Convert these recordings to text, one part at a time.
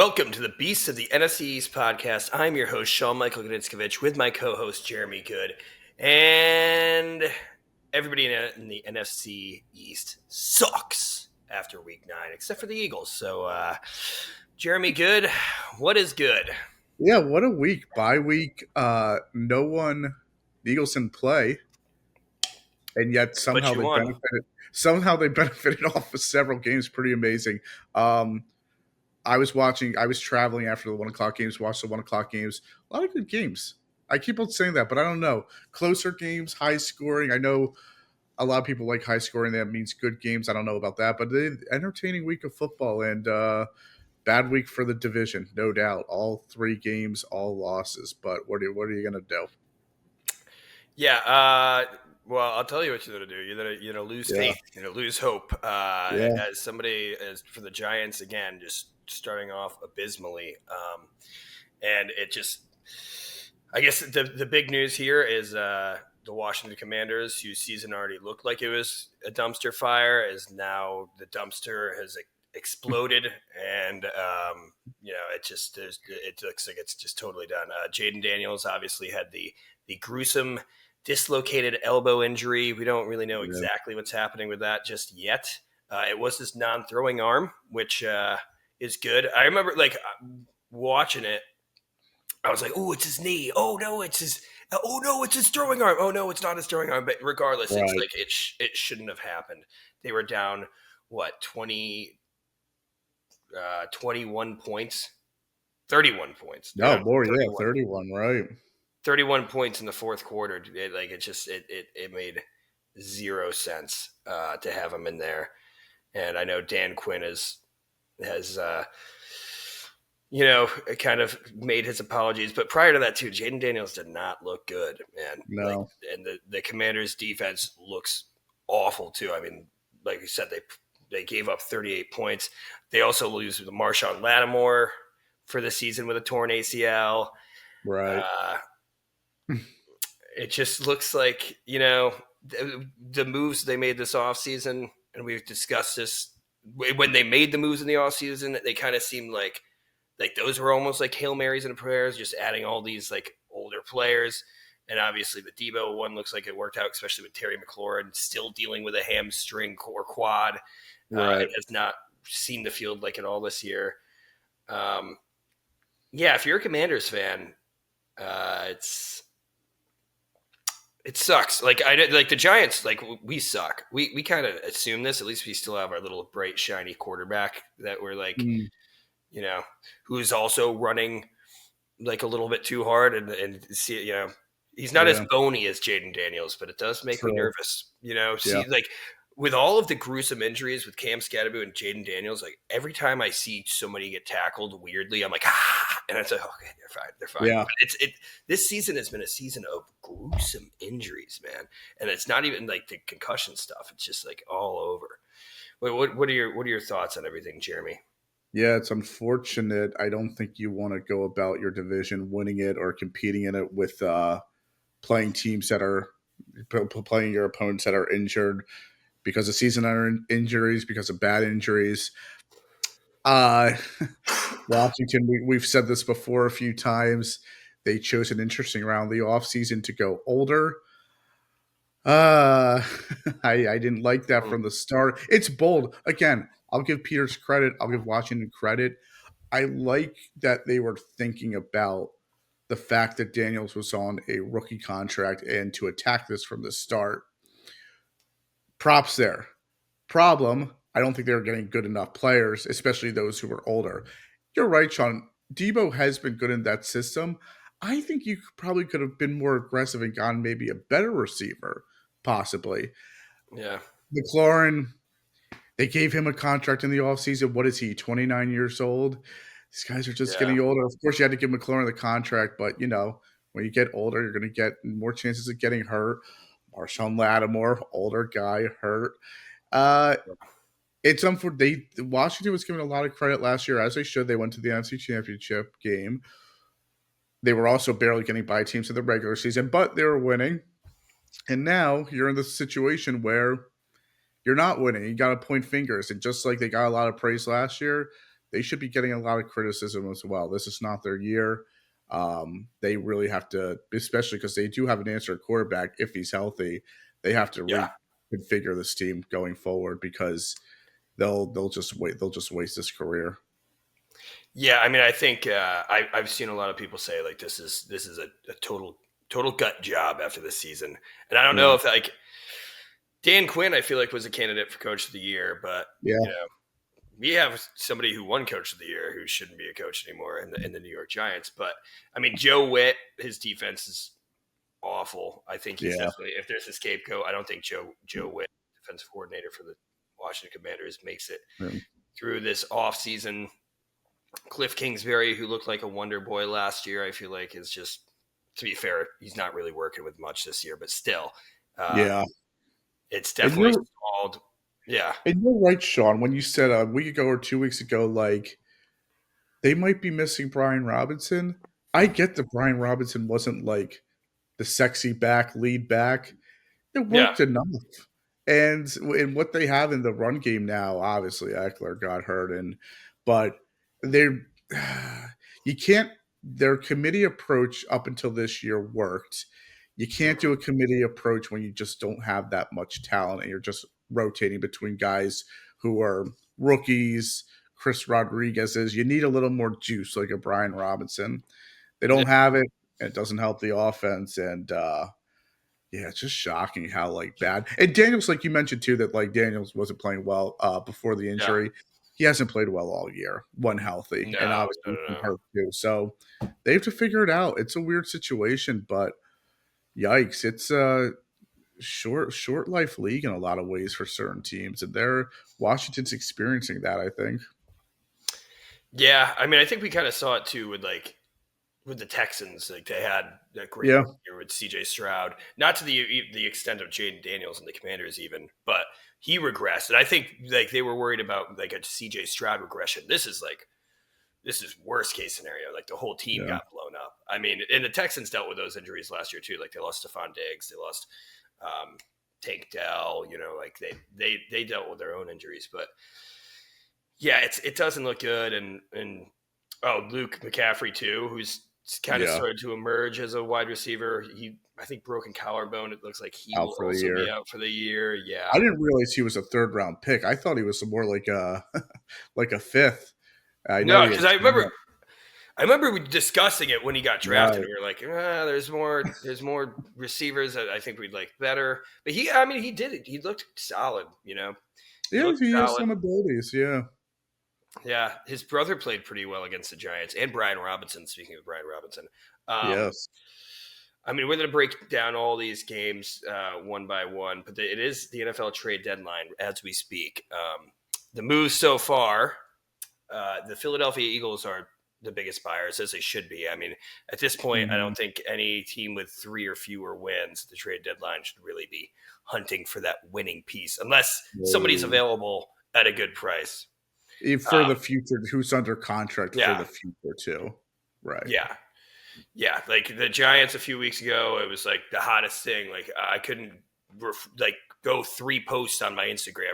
Welcome to the Beasts of the NFC East podcast. I'm your host, Sean Gnitzcavich, with my co-host, Jeremy Goode. And everybody in the NFC East sucks after week 9, except for the Eagles. So, Jeremy Goode, what is good? Yeah, what a week. Bye week. No one, the Eagles didn't play, and yet somehow they benefited off of several games. Pretty amazing. I was traveling after the 1 o'clock games, watched the 1 o'clock games. A lot of good games. I keep on saying that, but I don't know. Closer games, high scoring. I know a lot of people like high scoring. That means good games. I don't know about that, but entertaining week of football and bad week for the division, no doubt. All 3 games, all losses. But what are you gonna do? Yeah. Well, I'll tell you what you're gonna do. You're gonna lose faith. You're gonna lose hope. As somebody for the Giants again, just starting off abysmally, and it just. I guess the big news here is the Washington Commanders, whose season already looked like it was a dumpster fire, is now the dumpster has exploded, and it looks like it's just totally done. Jaden Daniels obviously had the gruesome dislocated elbow injury. We don't really know exactly what's happening with that just yet. It was his non-throwing arm, which is good. I remember watching it. I was like, "Oh, it's his knee. Oh no, it's his. Oh no, it's his throwing arm. Oh no, it's not his throwing arm." But regardless, right. It's like it shouldn't have happened. They were down 21 points, 31 points. No, more, 31, right? 31 points in the fourth quarter. It made zero sense to have him in there. And I know Dan Quinn has kind of made his apologies. But prior to that, too, Jaden Daniels did not look good, man. No. And the Commanders' defense looks awful, too. I mean, like you said, they gave up 38 points. They also lose with Marshawn Lattimore for the season with a torn ACL. Right. It just looks like, the moves they made this offseason, and we've discussed this, when they made the moves in the offseason, they kind of seemed like those were almost like Hail Marys and prayers, just adding all these older players. And obviously the Debo one looks like it worked out, especially with Terry McLaurin still dealing with a hamstring or quad. Right. Has not seen the field at all this year. If you're a Commanders fan, it sucks. The Giants, we suck. We kind of assume this. At least we still have our little bright, shiny quarterback that we're who's also running a little bit too hard and see, he's not as bony as Jaden Daniels, but it does make me nervous, with all of the gruesome injuries with Cam Scatterbo and Jaden Daniels, every time I see somebody get tackled weirdly, I'm like, and it's like, okay, they're fine. Yeah. But this season has been a season of gruesome injuries, man. And it's not even the concussion stuff. It's just all over. What are your thoughts on everything, Jeremy? Yeah, it's unfortunate. I don't think you want to go about your division winning it or competing in it with playing teams that are playing your opponents that are injured because of season injuries, because of bad injuries. Washington, we've said this before a few times. They chose an interesting round the offseason to go older. I didn't like that from the start. It's bold. Again, I'll give Peters credit. I'll give Washington credit. I like that they were thinking about the fact that Daniels was on a rookie contract and to attack this from the start. Props there. Problem, I don't think they were getting good enough players, especially those who were older. You're right, Sean. Debo has been good in that system. I think you probably could have been more aggressive and gotten maybe a better receiver, possibly. Yeah. McLaurin, they gave him a contract in the offseason. What is he, 29 years old? These guys are just getting older. Of course, you had to give McLaurin the contract, but, when you get older, you're going to get more chances of getting hurt. Marshawn Lattimore, older guy, hurt. It's unfortunate. Washington was given a lot of credit last year, as they should. They went to the NFC Championship game. They were also barely getting by teams in the regular season, but they were winning. And now you're in the situation where you're not winning. You got to point fingers. And just like they got a lot of praise last year, they should be getting a lot of criticism as well. This is not their year. They really have to, especially because they do have an answer quarterback if he's healthy. They have to reconfigure this team going forward because they'll just waste his career. Yeah, I mean, I think I've seen a lot of people say like this is a total gut job after this season, and I don't know if like Dan Quinn, I feel like was a candidate for Coach of the Year, but you know, we have somebody who won Coach of the Year who shouldn't be a coach anymore in the New York Giants. But I mean, Joe Witt, his defense is awful. I think he's definitely, if there's a scapegoat, I don't think Joe Witt, defensive coordinator for the Washington Commanders, makes it through this offseason. Cliff Kingsbury, who looked like a wonder boy last year, I feel like is just, to be fair, he's not really working with much this year, but still, it's definitely stalled. Yeah. And you're right, Sean, when you said a week ago or 2 weeks ago, like, they might be missing Brian Robinson. I get that Brian Robinson wasn't like the sexy lead back. It worked enough. And in what they have in the run game now, obviously Eckler got hurt, but their committee approach up until this year worked. You can't do a committee approach when you just don't have that much talent and you're just rotating between guys who are rookies. Chris Rodriguez is. You need a little more juice, like a Brian Robinson. They don't have it. And it doesn't help the offense. And it's just shocking how like bad. And Daniels, like you mentioned too, that like Daniels wasn't playing well before the injury. He hasn't played well all year, when healthy, and obviously hurt too. So they have to figure it out. It's a weird situation, but yikes! It's a short life league in a lot of ways for certain teams, and Washington's experiencing that, I think. Yeah, I mean, I think we kind of saw it too with the Texans. Like they had that great year with C.J. Stroud, not to the extent of Jaden Daniels and the Commanders even, but he regressed. And I think like they were worried about like a C.J. Stroud regression. This is worst case scenario. Like the whole team got blown up. I mean, and the Texans dealt with those injuries last year too. Like they lost Stephon Diggs, they lost Tank Dell. You know, like they dealt with their own injuries, but yeah, it doesn't look good. And Luke McCaffrey too, who's kind of started to emerge as a wide receiver. I think broken collarbone. It looks like he will also be out for the year. Yeah, I didn't realize he was a third round pick. I thought he was more like a fifth. No, because I remember discussing it when he got drafted. Right. We were like, there's more receivers that I think we'd like better. But he did it. He looked solid. You know. He has some abilities. Yeah. Yeah, his brother played pretty well against the Giants, and Brian Robinson. Speaking of Brian Robinson, yes. I mean, we're going to break down all these games one by one, but it is the NFL trade deadline as we speak. The moves so far, the Philadelphia Eagles are the biggest buyers, as they should be. I mean, at this point, I don't think any team with 3 or fewer wins at the trade deadline should really be hunting for that winning piece, unless somebody's available at a good price. For the future, who's under contract for the future too. Right. Yeah. Yeah, like the Giants a few weeks ago, it was like the hottest thing. Like I couldn't go 3 posts on my Instagram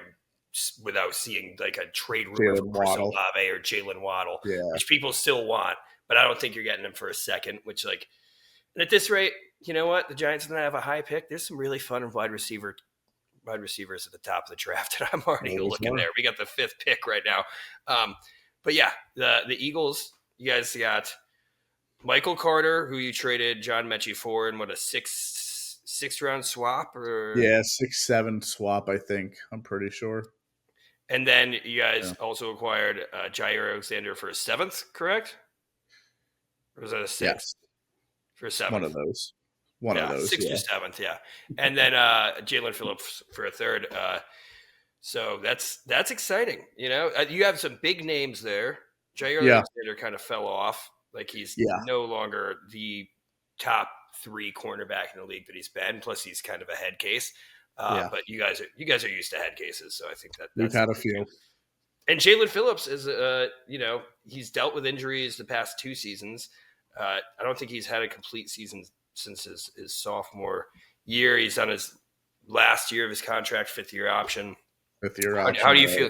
without seeing like a trade rumor for Chris Olave or Jalen Waddle, which people still want, but I don't think you're getting them for a second. Which and at this rate, you know what? The Giants are going to have a high pick. There's some really fun wide receivers at the top of the draft, and I'm already looking there. We got the 5th pick right now, but yeah, the Eagles. You guys got Michael Carter, who you traded John Mechie for, and what, a sixth round swap? 6-7 swap, I think. I'm pretty sure. And then you guys also acquired Jaire Alexander for a 7th, correct? Or was that a 6th? Yes. For a 7th. One of those. One of those. 6th or 7th, yeah. And then Jaelan Phillips for a 3rd. So that's exciting. You know, you have some big names there. Jaire Alexander kind of fell off. Like he's no longer the top 3 cornerback in the league that he's been. Plus, he's kind of a head case. But you guys are used to head cases, so I think that's we've had a few. And Jaelan Phillips is, he's dealt with injuries the past 2 seasons. I don't think he's had a complete season since his sophomore year. He's on his last year of his contract, 5th year option. 5th year option. How do you feel?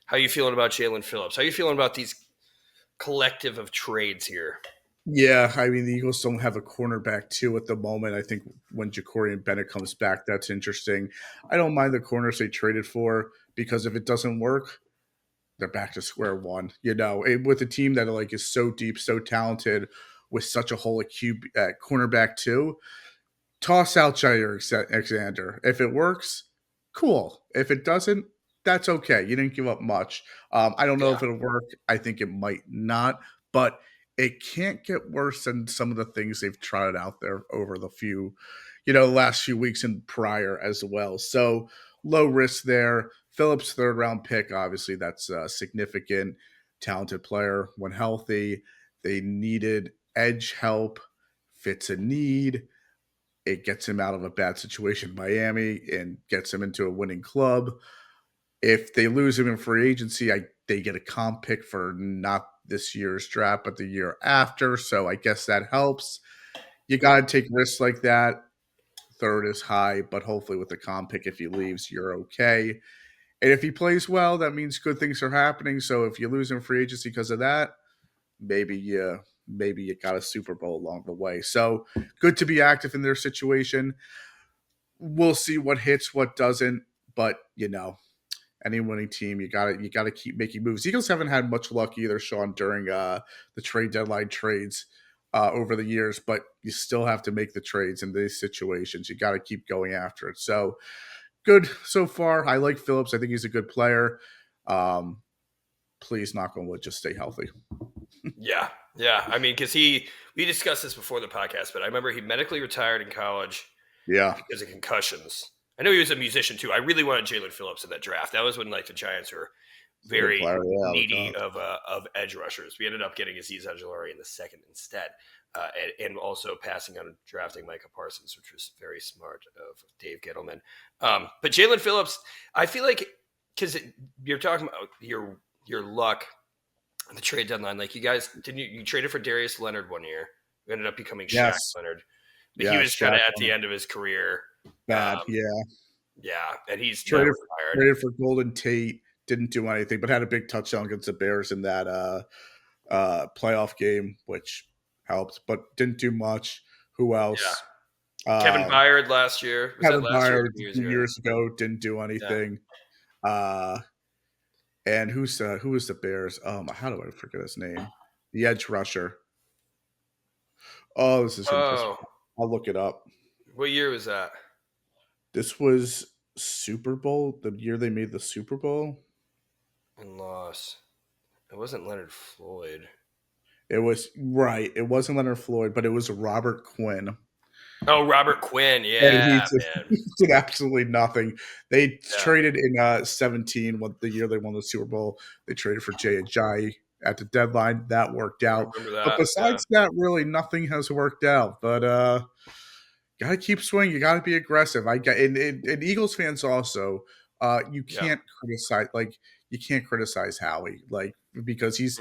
How are you feeling about Jaelan Phillips? How are you feeling about these collective of trades here? Yeah, I mean, the Eagles don't have a cornerback too at the moment. I think when Ja'Cory Bennett comes back, that's interesting. I don't mind the corners they traded for because if it doesn't work, they're back to square one. With a team that like is so deep, so talented, with such a hole at cornerback too. Toss out Jaire Alexander. If it works, cool. If it doesn't, that's okay. You didn't give up much. I don't know Yeah. if it'll work. I think it might not, but it can't get worse than some of the things they've tried out there over the last few weeks and prior as well. So low risk there. Phillips, third round pick, obviously that's a significant, talented player when healthy. They needed edge help, fits a need. It gets him out of a bad situation in Miami and gets him into a winning club. If they lose him in free agency, they get a comp pick for not this year's draft, but the year after. So I guess that helps. You got to take risks like that. Third is high, but hopefully with the comp pick, if he leaves, you're okay. And if he plays well, that means good things are happening. So if you lose him free agency because of that, maybe you got a Super Bowl along the way. So good to be active in their situation. We'll see what hits, what doesn't, but any winning team, you gotta keep making moves. Eagles haven't had much luck either, Sean, during the trade deadline trades over the years, but you still have to make the trades in these situations. You got to keep going after it. So good so far. I like Phillips. I think he's a good player. Please, knock on wood, just stay healthy. Yeah. I mean, because we discussed this before the podcast, but I remember he medically retired in college. Yeah, because of concussions. I know he was a musician too. I really wanted Jaelan Phillips in that draft. That was when the Giants were very needy of edge rushers. We ended up getting Azeez Ojulari in the second instead, and also passing on drafting Micah Parsons, which was very smart of Dave Gettleman. But Jaelan Phillips, I feel like because you're talking about your luck on the trade deadline, like you guys didn't you traded for Darius Leonard one year, who ended up becoming Shaq Leonard. But he was kind of at the end of his career. Bad, and he's traded for Golden Tate. Didn't do anything, but had a big touchdown against the Bears in that playoff game, which helped, but didn't do much. Who else? Yeah. Kevin Byard last year. Kevin Byard 2 years ago didn't do anything. Yeah. And who was the Bears? How do I forget his name? The edge rusher. Oh, this is interesting. I'll look it up. What year was that? This was Super Bowl, the year they made the Super Bowl. And lost. It wasn't Leonard Floyd. It was right. It wasn't Leonard Floyd, but it was Robert Quinn. Oh, Robert Quinn. Yeah, he did absolutely nothing. They traded in 17, the year they won the Super Bowl. They traded for Jaire at the deadline. That worked out. But besides that, really nothing has worked out. But gotta keep swinging. You gotta be aggressive. And Eagles fans also. You can't criticize Howie because he's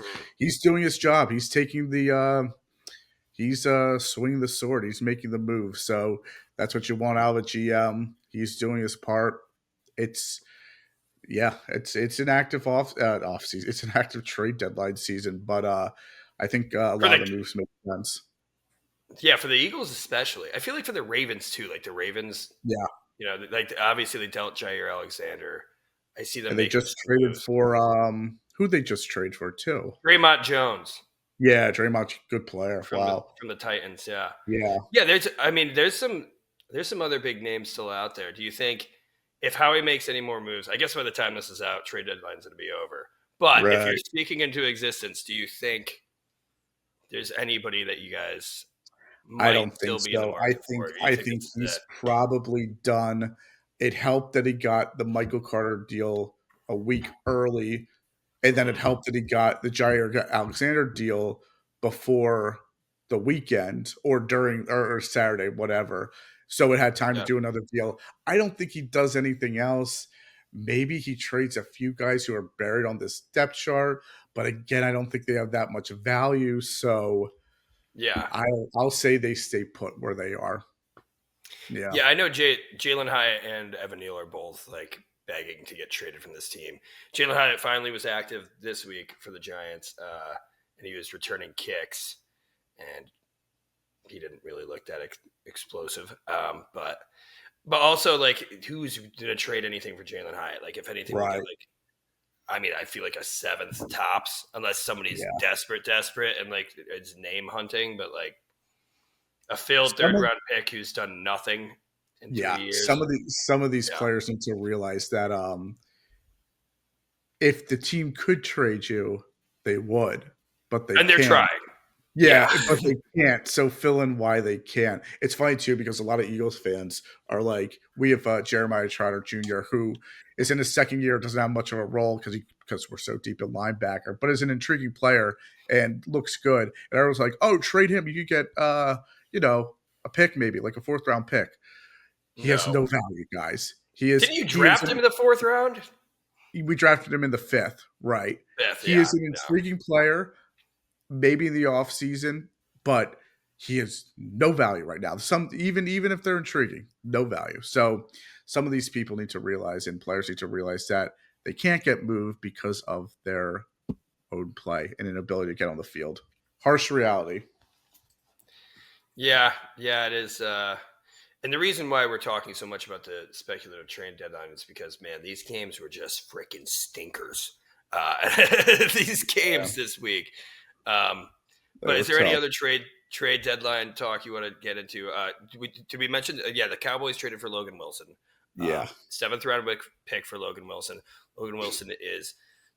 doing his job. He's taking he's swinging the sword. He's making the move. So that's what you want out of a GM. He's doing his part. It's an active off season. It's an active trade deadline season. But I think a lot of the moves make sense. Yeah, for the Eagles especially. I feel like for the Ravens too. Like the Ravens. Yeah. Obviously they dealt Jaire Alexander. I see them. And they just traded for who they just trade for too? Draymond Jones. Yeah, Draymond, good player. From the Titans. Yeah. Yeah. There's some other big names still out there. Do you think if Howie makes any more moves, I guess by the time this is out, trade deadline's going to be over. But if you're speaking into existence, do you think there's anybody that you guys might I don't think so. I think he's probably done. It helped that he got the Michael Carter deal a week early, and then it helped that he got the Jaire Alexander deal before the weekend or during or Saturday, whatever. So it had time to do another deal. I don't think he does anything else. Maybe he trades a few guys who are buried on this depth chart, but again, I don't think they have that much value. So I'll say they stay put where they are. Yeah, I know Jalen Hyatt and Evan Neal are both like begging to get traded from this team. Jalen Hyatt finally was active this week for the Giants, and he was returning kicks, and he didn't really look that explosive. But also, like, who's going to trade anything for Jalen Hyatt? Like, if anything, right. I feel like a 7th tops, unless somebody's desperate, and like it's name hunting. But like a failed third-round pick who's done nothing in 3 years. Some of these players need to realize that if the team could trade you, they would, but they're trying. Yeah, but they can't. So fill in why they can't. It's funny too because a lot of Eagles fans are like, we have Jeremiah Trotter Jr., who is in his second year, doesn't have much of a role because we're so deep in linebacker, but is an intriguing player and looks good. And everyone's like, oh, trade him. You could get a pick, maybe like a 4th-round pick. He has no value, guys. Didn't you draft him in the 4th round? We drafted him in the 5th, right? 5th, he is an intriguing player. Maybe in the off season, but he has no value right now. Even if they're intriguing, no value. So some of these people need to realize, and players need to realize, that they can't get moved because of their own play and inability to get on the field. Harsh reality. Yeah, it is. And the reason why we're talking so much about the speculative trade deadline is because, man, these games were just freaking stinkers. These games this week. But is there any other trade deadline talk you want to get into? Did we mention? The Cowboys traded for Logan Wilson. 7th-round pick for Logan Wilson. Logan Wilson is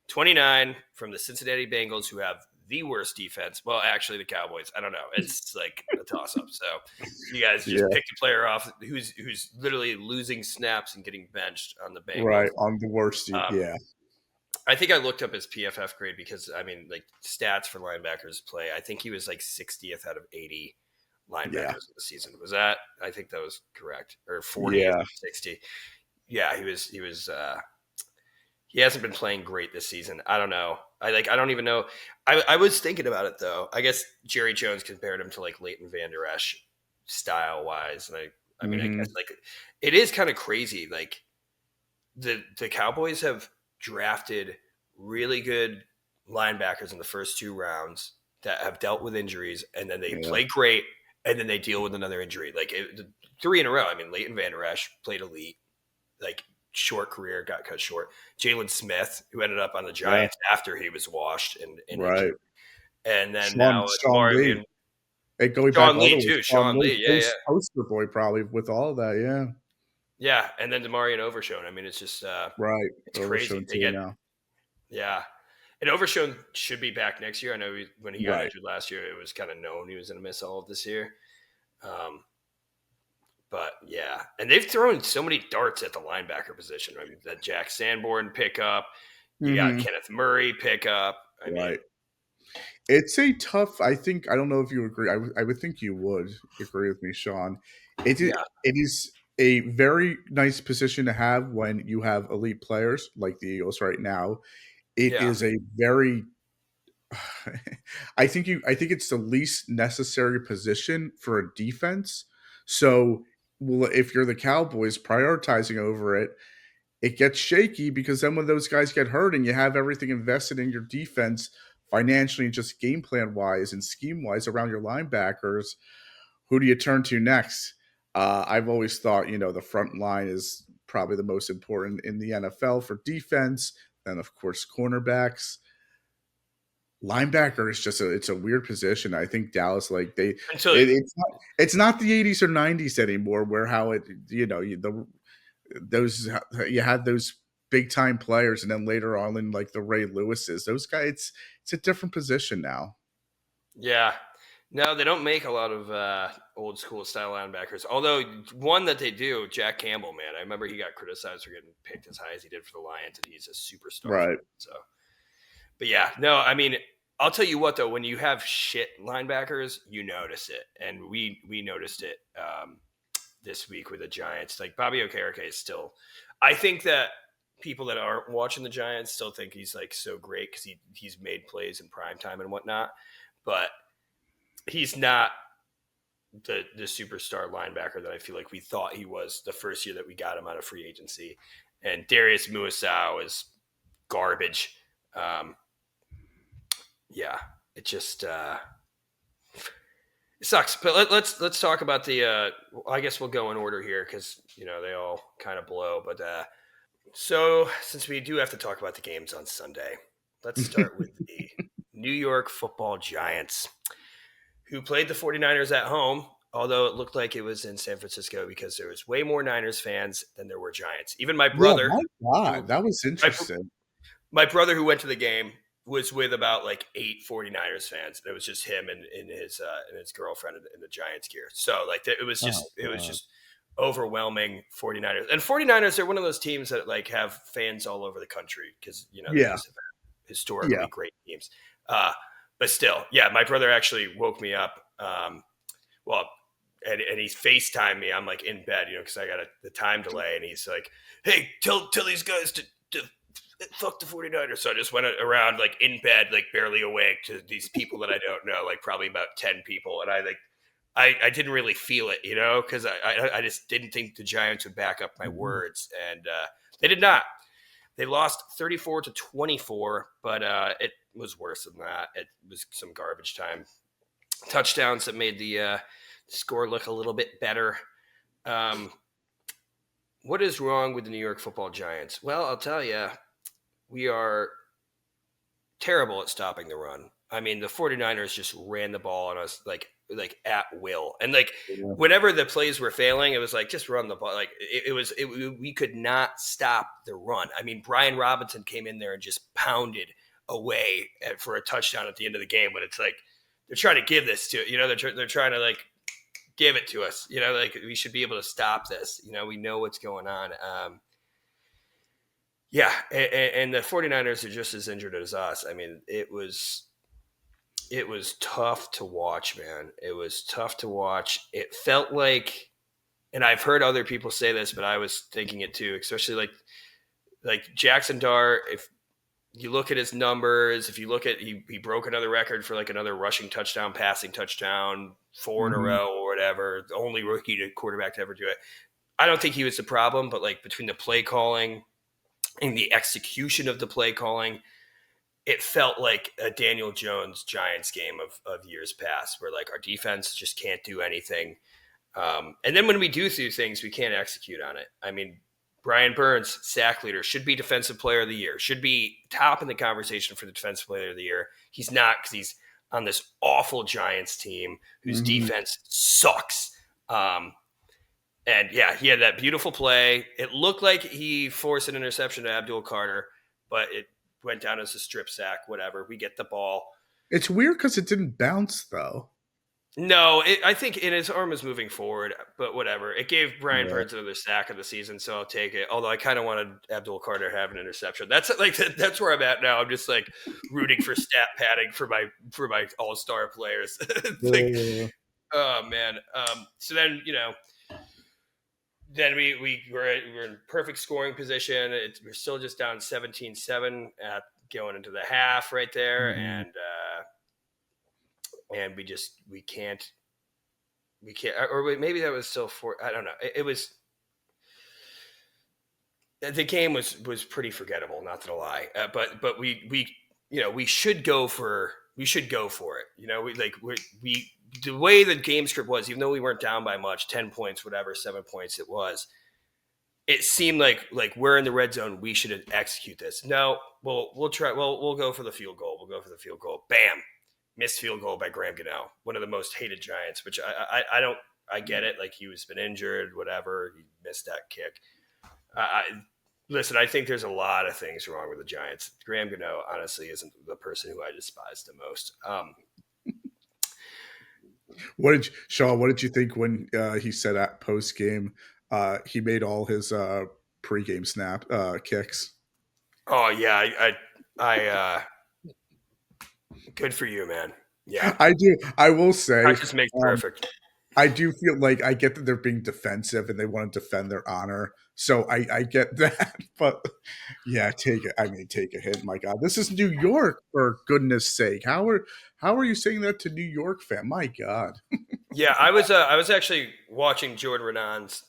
29 from the Cincinnati Bengals, who have the worst defense. Well, actually, the Cowboys. I don't know. It's like a toss-up. So you guys just picked a player off who's literally losing snaps and getting benched on the Bengals. Right, on the worst. I think I looked up his PFF grade because, I mean, like, stats for linebackers play. I think he was like 60th out of 80 linebackers of the season. Was that? I think that was correct. Or 40th out of 60. Yeah, he was. He hasn't been playing great this season. I don't know. I don't even know. I was thinking about it though. I guess Jerry Jones compared him to like Leighton Vander Esch style wise, and I mean, I guess like it is kind of crazy. Like the Cowboys have drafted really good linebackers in the first 2 rounds that have dealt with injuries, and then they play great, and then they deal with another injury. Like 3 in a row. I mean, Leighton Vander Esch played elite, like short career, got cut short. Jalen Smith, who ended up on the Giants after he was washed and injured. And then Sean Lee. Sean Lee too. Sean Lee, poster boy probably with all of that, Yeah, and then Demarion Overshown. I mean, it's just it's crazy. And Overshown should be back next year. I know when he got injured last year, it was kind of known he was going to miss all of this year. But yeah, and they've thrown so many darts at the linebacker position. I mean, that Jack Sanborn pickup, you got Kenneth Murray pickup. I mean, it's a tough. I don't know if you agree. I would think you would agree with me, Sean. It is a very nice position to have when you have elite players like the Eagles right now. It is a very. I think it's the least necessary position for a defense. So, if you're the Cowboys prioritizing over it, it gets shaky because then when those guys get hurt and you have everything invested in your defense financially and just game plan wise and scheme wise around your linebackers, who do you turn to next? I've always thought, the front line is probably the most important in the NFL for defense. Then, of course, cornerbacks. Linebacker is just it's a weird position. I think Dallas it's not the 80s or 90s anymore where how it you had those big time players and then later on in like the Ray Lewises, those guys, it's a different position now. Yeah. No, they don't make a lot of old school style linebackers. Although one that they do, Jack Campbell, man, I remember he got criticized for getting picked as high as he did for the Lions, and he's a superstar. Right. So, but yeah, no, I mean, I'll tell you what though, when you have shit linebackers, you notice it, and we noticed it this week with the Giants. Like Bobby Okereke is still. I think that people that aren't watching the Giants still think he's like so great because he's made plays in prime time and whatnot, but he's not the superstar linebacker that I feel like we thought he was the first year that we got him out of free agency. and Darius Muasau is garbage. Yeah, it just it sucks. But let's talk about the. I guess we'll go in order here because they all kind of blow. But so since we do have to talk about the games on Sunday, let's start with the New York Football Giants, who played the 49ers at home. Although it looked like it was in San Francisco because there was way more Niners fans than there were Giants. Even my brother. Oh my God, that was interesting. My brother who went to the game was with about like 8 49ers fans. It was just him and his girlfriend in the Giants gear. So like it was just overwhelming 49ers. And 49ers are one of those teams that like have fans all over the country because they just have historically great teams. But still, my brother actually woke me up. And he FaceTimed me. I'm like in bed, because I got the time delay. And he's like, "Hey, tell these guys to fuck the 49ers." So I just went around like in bed, like barely awake to these people that I don't know, like probably about 10 people. And I didn't really feel it, because I just didn't think the Giants would back up my words. And they did not. They lost 34-24, but it was worse than that. It was some garbage time touchdowns that made the score look a little bit better. What is wrong with the New York Football Giants? Well, I'll tell you, we are terrible at stopping the run. I mean, the 49ers just ran the ball on us like at will. And whenever the plays were failing, it was like, just run the ball. Like we could not stop the run. I mean, Brian Robinson came in there and just pounded away for a touchdown at the end of the game. But it's like, they're trying to give this to, they're trying to like give it to us, like we should be able to stop this. We know what's going on. And the 49ers are just as injured as us. I mean, it was tough to watch, man. It was tough to watch. It felt like, and I've heard other people say this, but I was thinking it too, especially like Jackson Dart, if you look at his numbers, if you look at, he broke another record for like another rushing touchdown, passing touchdown, 4 in a row or whatever, the only rookie quarterback to ever do it. I don't think he was the problem, but like between the play calling and the execution of the play calling, it felt like a Daniel Jones Giants game of years past where like our defense just can't do anything. And then when we do things, we can't execute on it. I mean, Brian Burns, sack leader, should be defensive player of the year, should be top in the conversation for the defensive player of the year. He's not, because he's on this awful Giants team whose defense sucks. And he had that beautiful play. It looked like he forced an interception to Abdul Carter, but it went down as a strip sack, whatever. We get the ball. It's weird because it didn't bounce, though. No, I think his arm was moving forward, but whatever. It gave Brian Burns another sack of the season, so I'll take it. Although I kind of wanted Abdul Carter to have an interception. That's where I'm at now. I'm just like rooting for stat padding for my all-star players. Oh man. So then then we were in perfect scoring position. We're still just down 17-7 at going into the half right there, and we can't, or maybe that was still 4. I don't know. It was, the game was pretty forgettable, not to lie. But we should go for it. The way the game script was, even though we weren't down by much, 10 points, whatever, 7 points it was, it seemed like we're in the red zone. We should execute this. No, we'll try. We'll go for the field goal. Bam. Missed field goal by Graham Gano, one of the most hated Giants, which I get it. Like, he was been injured, whatever. He missed that kick. Listen, I think there's a lot of things wrong with the Giants. Graham Gano, honestly, isn't the person who I despise the most. Sean, what did you think when he said at post game he made all his pregame snap kicks? Oh yeah, I good for you, man. Yeah, I do. I will say, practice makes perfect. I do feel like I get that they're being defensive and they want to defend their honor. So I get that. But yeah, take a hit. My God, this is New York, for goodness sake. How are you saying that to New York fan? My God. Yeah, I was actually watching Jordan Renan's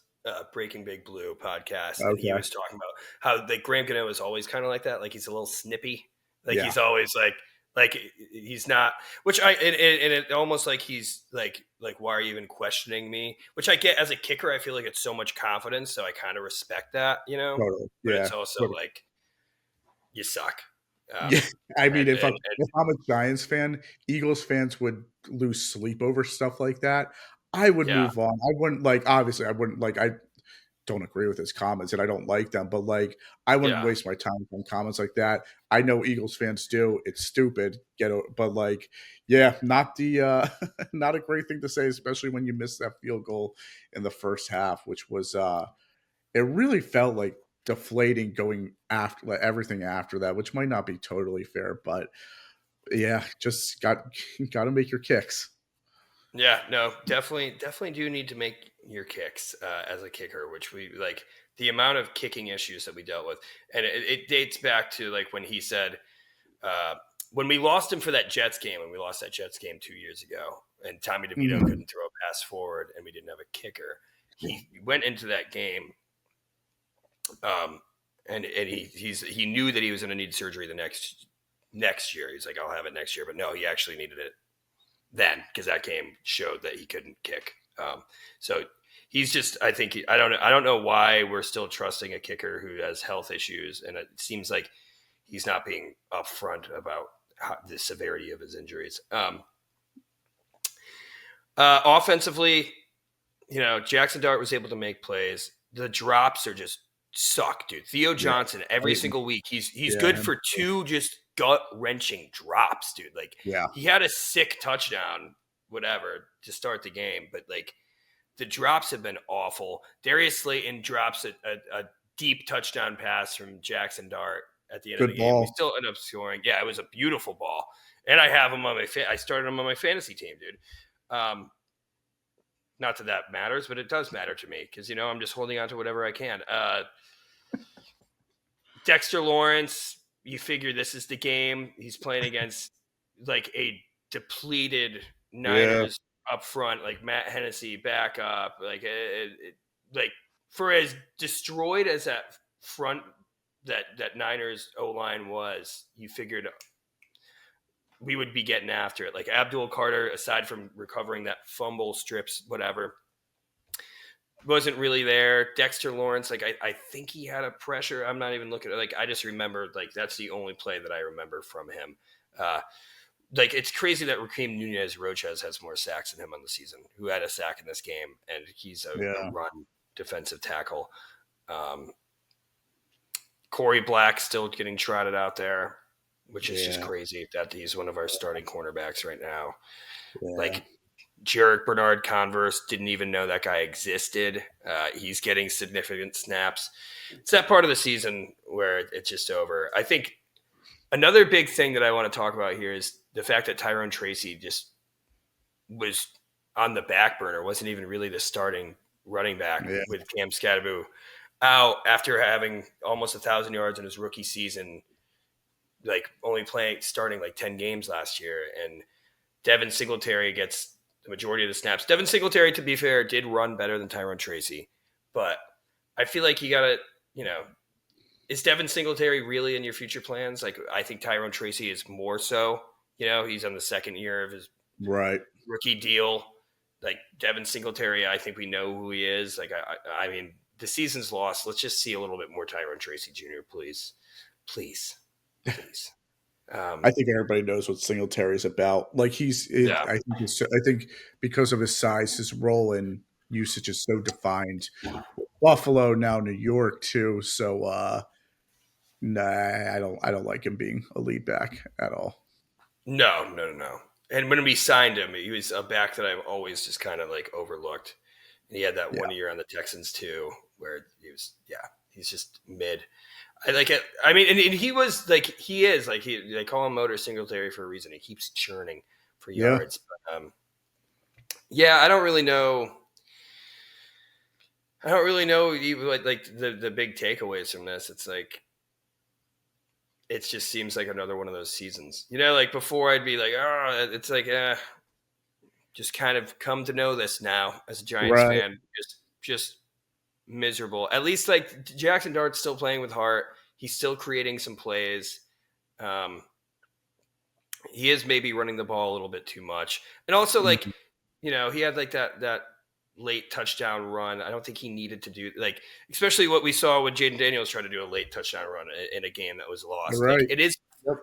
Breaking Big Blue podcast, and he Okay. was talking about how like Graham Gano is always kind of like that. Like he's a little snippy. Like Yeah. he's always like he's not. Which and it almost like he's like why are you even questioning me? Which I get as a kicker. I feel like it's so much confidence, so I kind of respect that, you know. Totally. But Yeah. it's also Totally. like you suck. Yeah, I mean, And if I'm a Giants fan, Eagles fans would lose sleep over stuff like that. I would yeah, move on. I wouldn't like. Obviously, I wouldn't like. I don't agree with his comments, and I don't like them. But like, I wouldn't yeah. waste my time on comments like that. I know Eagles fans do. It's stupid. But like, yeah, not the not a great thing to say, especially when you miss that field goal in the first half, which was it really felt like deflating going after like, everything after that, which might not be totally fair, but yeah, just got to make your kicks. Yeah, no, definitely do need to make your kicks as a kicker, which we like the amount of kicking issues that we dealt with. And it dates back to like when he said, when we lost him for that Jets game, and we lost that Jets game 2 years ago, and Tommy DeVito Mm. couldn't throw a pass forward, and we didn't have a kicker. He went into that game, and he knew that he was going to need surgery the next year. He's like, I'll have it next year, but no, he actually needed it then because that game showed that he couldn't kick. So he's just, I think, I don't know why we're still trusting a kicker who has health issues, and it seems like he's not being upfront about the severity of his injuries. Offensively, Jackson Dart was able to make plays. The drops are just suck, dude. Theo Johnson, every single week, he's good for two just gut-wrenching drops, dude. Like, he had a sick touchdown, whatever, to start the game, but like the drops have been awful. Darius Slayton drops a deep touchdown pass from Jackson Dart at the end of the game. We still end up scoring. Yeah, it was a beautiful ball, and I have him on I started him on my fantasy team, dude. Not that that matters, but it does matter to me because, I'm just holding on to whatever I can. Dexter Lawrence, you figure this is the game. He's playing against like a depleted Niners up front, like Matt Hennessy back up. Like, like for as destroyed as that front, that Niners O-line was, you figured we would be getting after it. Like Abdul Carter, aside from recovering that fumble, strips, whatever, wasn't really there. Dexter Lawrence, like I think he had a pressure. I'm not even looking at like I just remember like that's the only play that I remember from him. Like it's crazy that Raheem Nunez-Roches has more sacks than him on the season, who had a sack in this game, and he's a run defensive tackle. Corey Black still getting trotted out there, which is just crazy that he's one of our starting cornerbacks right now. Like Jarek Bernard Converse, didn't even know that guy existed. He's getting significant snaps. It's that part of the season where it's just over. I think another big thing that I want to talk about here is the fact that Tyrone Tracy just was on the back burner, wasn't even really the starting running back with Cam Scadaboo out after having almost 1,000 yards in his rookie season, like only starting like 10 games last year. And Devin Singletary gets the majority of the snaps. Devin Singletary, to be fair, did run better than Tyrone Tracy, but I feel like you got to, is Devin Singletary really in your future plans? Like, I think Tyrone Tracy is more so. He's on the second year of his rookie deal. Like Devin Singletary, I think we know who he is. Like, I mean, the season's lost. Let's just see a little bit more Tyrone Tracy Jr., please. I think everybody knows what Singletary's about. Like I think because of his size, his role and usage is so defined. Buffalo, now New York too. So nah, I don't like him being a lead back at all. No. And when we signed him, he was a back that I've always just kind of like overlooked. And he had that 1 year on the Texans too, where he was, he's just mid. I like it. I mean, and he was like, they call him Motor Singletary for a reason. He keeps churning for yards. But, I don't really know. Like the big takeaways from this. It's like, it just seems like another one of those seasons. Like before I'd be like, oh, it's like, just kind of come to know this now as a Giants fan. Just miserable. At least like Jackson Dart's still playing with heart. He's still creating some plays. He is maybe running the ball a little bit too much. And also like, he had like that late touchdown run. I don't think he needed to do like, especially what we saw when Jaden Daniels tried to do a late touchdown run in a game that was lost. Right. Like,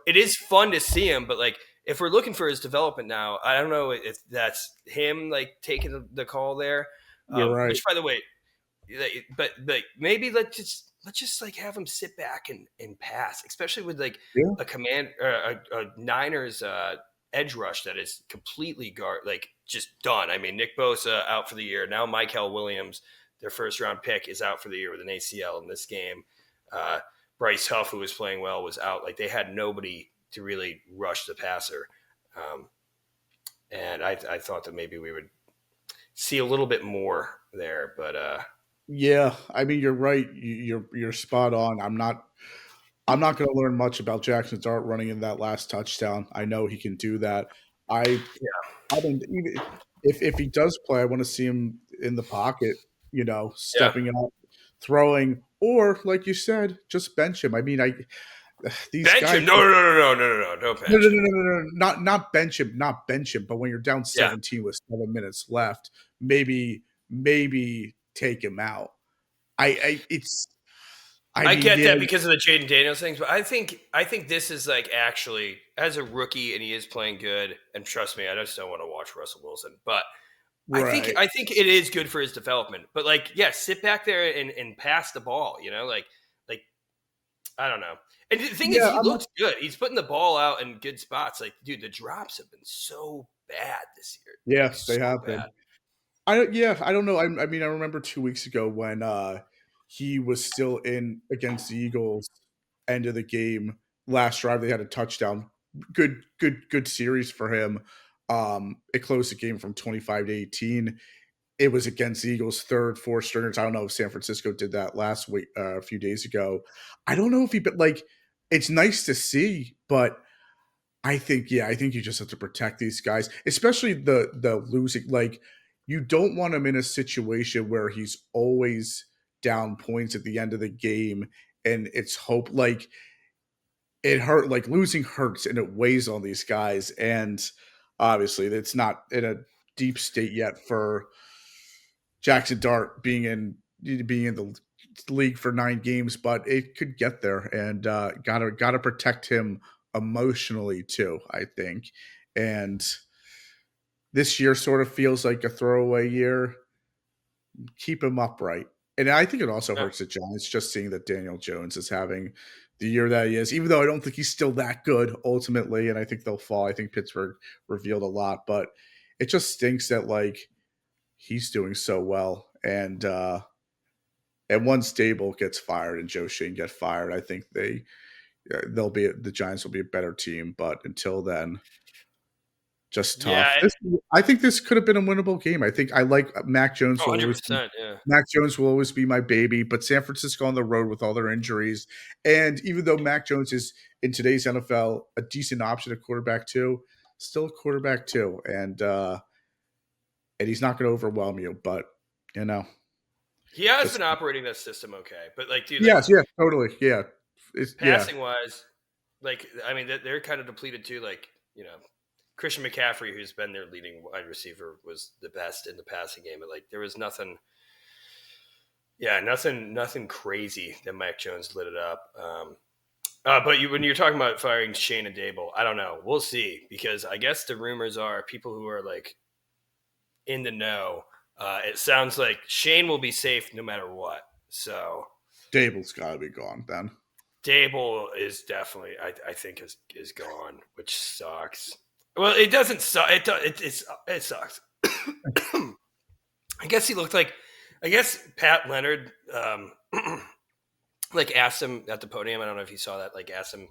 it is fun to see him, but like if we're looking for his development now, I don't know if that's him like taking the call there. You're right. Which, by the way, but maybe let's just like have him sit back and pass, especially with like a Niners edge rush that is completely just done. I mean, Nick Bosa out for the year. Now Michael Williams, their first round pick, is out for the year with an ACL in this game. Bryce Huff, who was playing well, was out. Like they had nobody to really rush the passer. And I thought that maybe we would see a little bit more there, but yeah, I mean, you're right. You're spot on. I'm not going to learn much about Jackson Dart running in that last touchdown. I know he can do that. I mean, even if he does play, I want to see him in the pocket, stepping up, throwing, or like you said, just bench him. I mean, these bench guys. Him. No, don't bench him. Not bench him, not bench him. But when you're down 17 with 7 minutes left, maybe take him out. I get that because of the Jaden Daniels things, but I think this is like actually as a rookie, and he is playing good. And trust me, I just don't want to watch Russell Wilson, but right. I think it is good for his development. But like, sit back there and pass the ball. Like I don't know. And the thing is, he looks good. He's putting the ball out in good spots. Like, dude, the drops have been so bad this year. Yes, they have been. I don't know. I mean, I remember 2 weeks ago when he was still in against the Eagles, end of the game, last drive they had a touchdown. Good series for him. It closed the game from 25-18. It was against the Eagles' third, fourth stringers. I don't know if San Francisco did that last week, a few days ago. I don't know if but like, it's nice to see, but I think you just have to protect these guys, especially the losing. Like, you don't want him in a situation where he's always down points at the end of the game, and it's hope like it hurt. Like, losing hurts, and it weighs on these guys. And obviously, it's not in a deep state yet for Jackson Dart being in the league for 9 games, but it could get there, and gotta protect him emotionally too, I think. And this year sort of feels like a throwaway year. Keep him upright. And I think it also hurts the Giants just seeing that Daniel Jones is having the year that he is, even though I don't think he's still that good ultimately, and I think they'll fall. I think Pittsburgh revealed a lot, but it just stinks that like he's doing so well. And once Dable gets fired and Joe Shane get fired, I think the Giants will be a better team. But until then, just tough. Yeah, I think this could have been a winnable game. I think I like Mac Jones. 100%. Mac Jones will always be my baby, but San Francisco on the road with all their injuries, and even though Mac Jones is in today's NFL a decent option at quarterback too, still a quarterback too, and he's not going to overwhelm you, but he has been operating that system okay. But like, dude, totally, yeah. Passing wise, like, I mean, they're kind of depleted too. Like, Christian McCaffrey, who's been their leading wide receiver, was the best in the passing game. But like, there was nothing crazy that Mike Jones lit it up. But when you're talking about firing Shane and Dable, I don't know. We'll see, because I guess the rumors are people who are like in the know. It sounds like Shane will be safe no matter what. So Dable's got to be gone then. Dable is definitely, I think, is gone, which sucks. Well, it doesn't suck. It sucks. I guess he looked like, Pat Leonard, like asked him at the podium. I don't know if you saw that. Like asked him,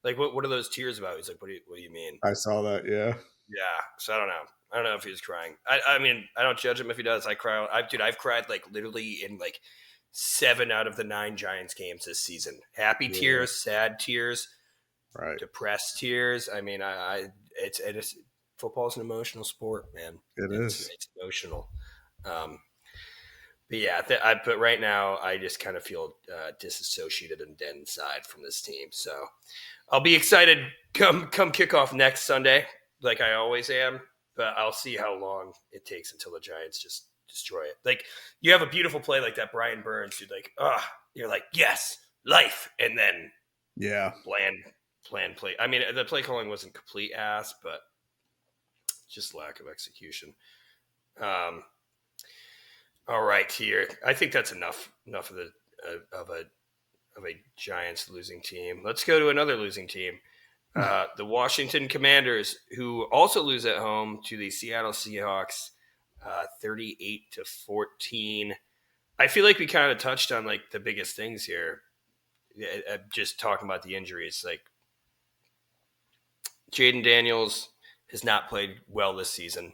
like, what are those tears about? He's like, what do you mean? I saw that. Yeah. Yeah. So I don't know. I don't know if he was crying. I mean, I don't judge him if he does. I cry. I've cried like literally in like 7 out of the 9 Giants games this season. Happy tears, sad tears, right? Depressed tears. I mean, it's football's an emotional sport, man. It's emotional. But But yeah, but right now I just kind of feel disassociated and dead inside from this team. So I'll be excited come kickoff next Sunday, like I always am. But I'll see how long it takes until the Giants just destroy it. Like you have a beautiful play like that, Brian Burns, dude. Like, you're like, yes, life, and then bland play. I mean, the play calling wasn't complete ass, but just lack of execution. All right, here. I think that's enough of a Giants losing team. Let's go to another losing team. The Washington Commanders, who also lose at home to the Seattle Seahawks, 38-14. I feel like we kind of touched on like the biggest things here. Just talking about the injuries, like Jaden Daniels has not played well this season.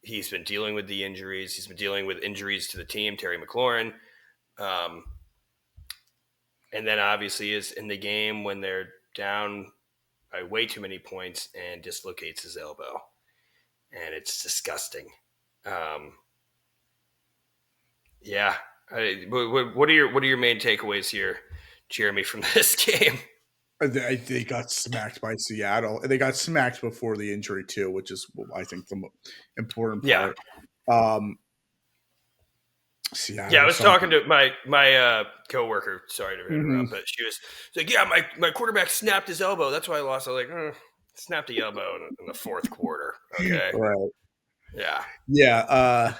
He's been dealing with the injuries. He's been dealing with injuries to the team, Terry McLaurin. And then obviously is in the game when they're down by way too many points and dislocates his elbow. And it's disgusting. Yeah. What are your main takeaways here, Jeremy, from this game? They got smacked by Seattle, and they got smacked before the injury too, which is I think the important part. Seattle. Yeah, I was talking to my coworker. Sorry to interrupt, but she was like, "Yeah, my quarterback snapped his elbow. That's why I lost." I was like, "Snapped the elbow in the fourth quarter." Okay, right? Yeah.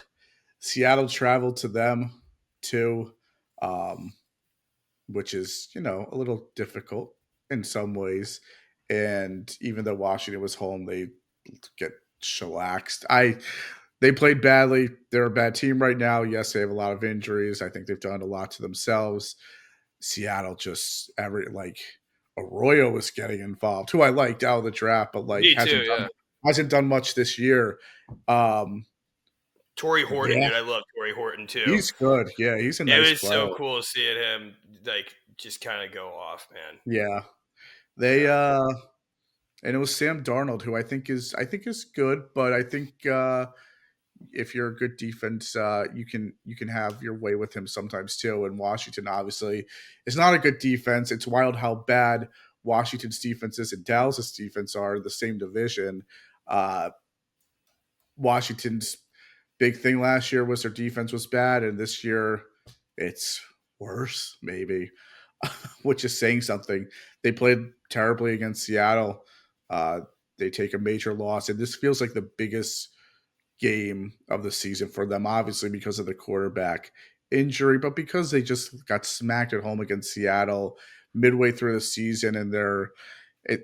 Seattle traveled to them too, which is a little difficult in some ways. And even though Washington was home, they get shellaxed. They played badly. They're a bad team right now. Yes, they have a lot of injuries. I think they've done a lot to themselves. Seattle just Arroyo was getting involved, who I liked out of the draft, but hasn't done much this year. Torrey Horton, dude, I love Torrey Horton too. He's good. Yeah, he's a nice player. It was so cool seeing him just kind of go off, man. Yeah, and it was Sam Darnold, who I think is good, but I think if you're a good defense, you can have your way with him sometimes too. And Washington obviously is not a good defense. It's wild how bad Washington's defense is and Dallas' defense are in the same division. Washington's big thing last year was their defense was bad, and this year it's worse, maybe, which is saying something. They played terribly against Seattle. They take a major loss, and this feels like the biggest game of the season for them, obviously because of the quarterback injury, but because they just got smacked at home against Seattle midway through the season, and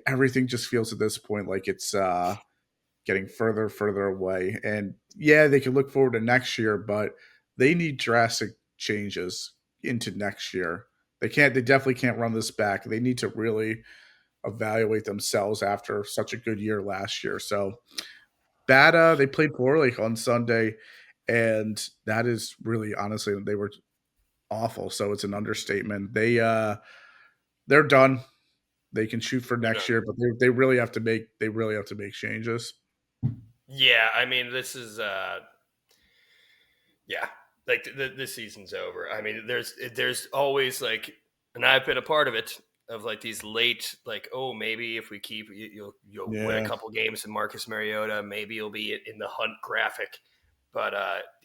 everything just feels at this point like it's getting further away. And yeah, they can look forward to next year, but they need drastic changes into next year. They definitely can't run this back. They need to really evaluate themselves after such a good year last year. So they played poorly on Sunday, and that is really, honestly, they were awful. So it's an understatement. They're done. They can shoot for next year, but they really have to make changes. Yeah, I mean, this is like the season's over. I mean, there's always and I've been a part of it, of these late, maybe if we keep you'll win a couple games in Marcus Mariota, maybe you'll be in the hunt graphic, but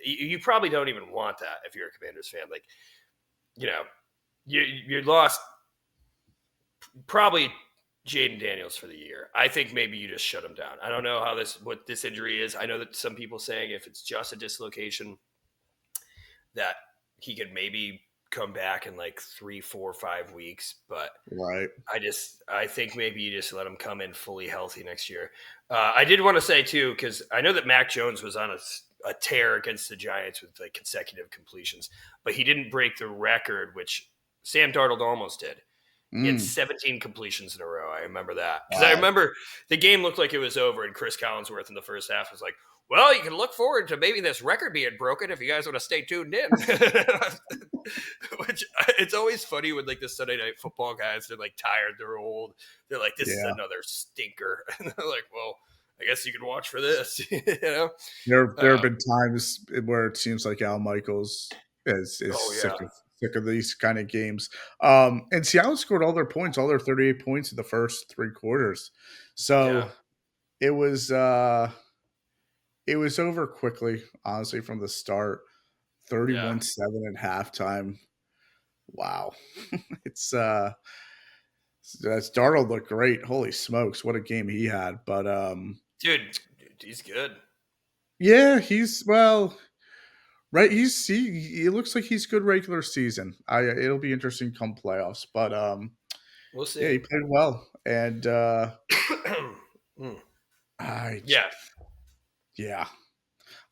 you probably don't even want that if you're a Commanders fan. You lost probably Jaden Daniels for the year. I think maybe you just shut him down. I don't know what this injury is. I know that some people saying if it's just a dislocation, that he could maybe come back in 3, 4, 5 weeks. But right, I think maybe you just let him come in fully healthy next year. I did want to say too, because I know that Mac Jones was on a tear against the Giants with consecutive completions, but he didn't break the record, which Sam Darnold almost did. He had 17 completions in a row. I remember that. Because I remember the game looked like it was over, and Chris Collinsworth in the first half was like, well, you can look forward to maybe this record being broken if you guys want to stay tuned in. Which, it's always funny when the Sunday Night Football guys, they're tired, they're old. They're like, this is another stinker. And they're like, well, I guess you could watch for this. You know, There have been times where it seems like Al Michaels is sick of these kind of games. And Seattle scored all their points, all their 38 points in the first three quarters. So it was over quickly, honestly, from the start. 31-7 at halftime. Wow. It's Darnold looked great. Holy smokes, what a game he had. But dude, he's good. Yeah, right. He looks like he's good regular season. It'll be interesting come playoffs, but we'll see. Yeah, he played well, and yeah.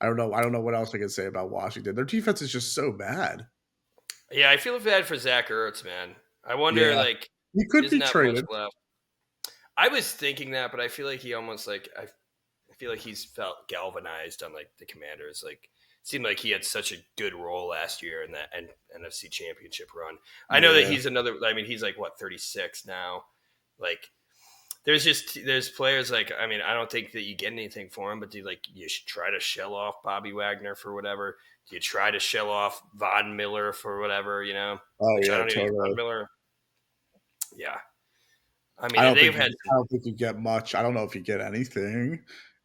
I don't know what else I can say about Washington. Their defense is just so bad. Yeah, I feel bad for Zach Ertz, man. I wonder, like, he could be traded. I was thinking that, but I feel like he almost I feel like he's felt galvanized on like the Commanders. Like, it seemed like he had such a good role last year in that NFC Championship run. I know that he's another. I mean, he's like what 36 now. Like, there's players like, I mean, I don't think that you get anything for him, but you should try to shell off Bobby Wagner for whatever. Do you try to shell off Von Miller for whatever, you know? Oh, yeah, totally. Von Miller. Yeah. I mean, I don't think you get much. I don't know if you get anything,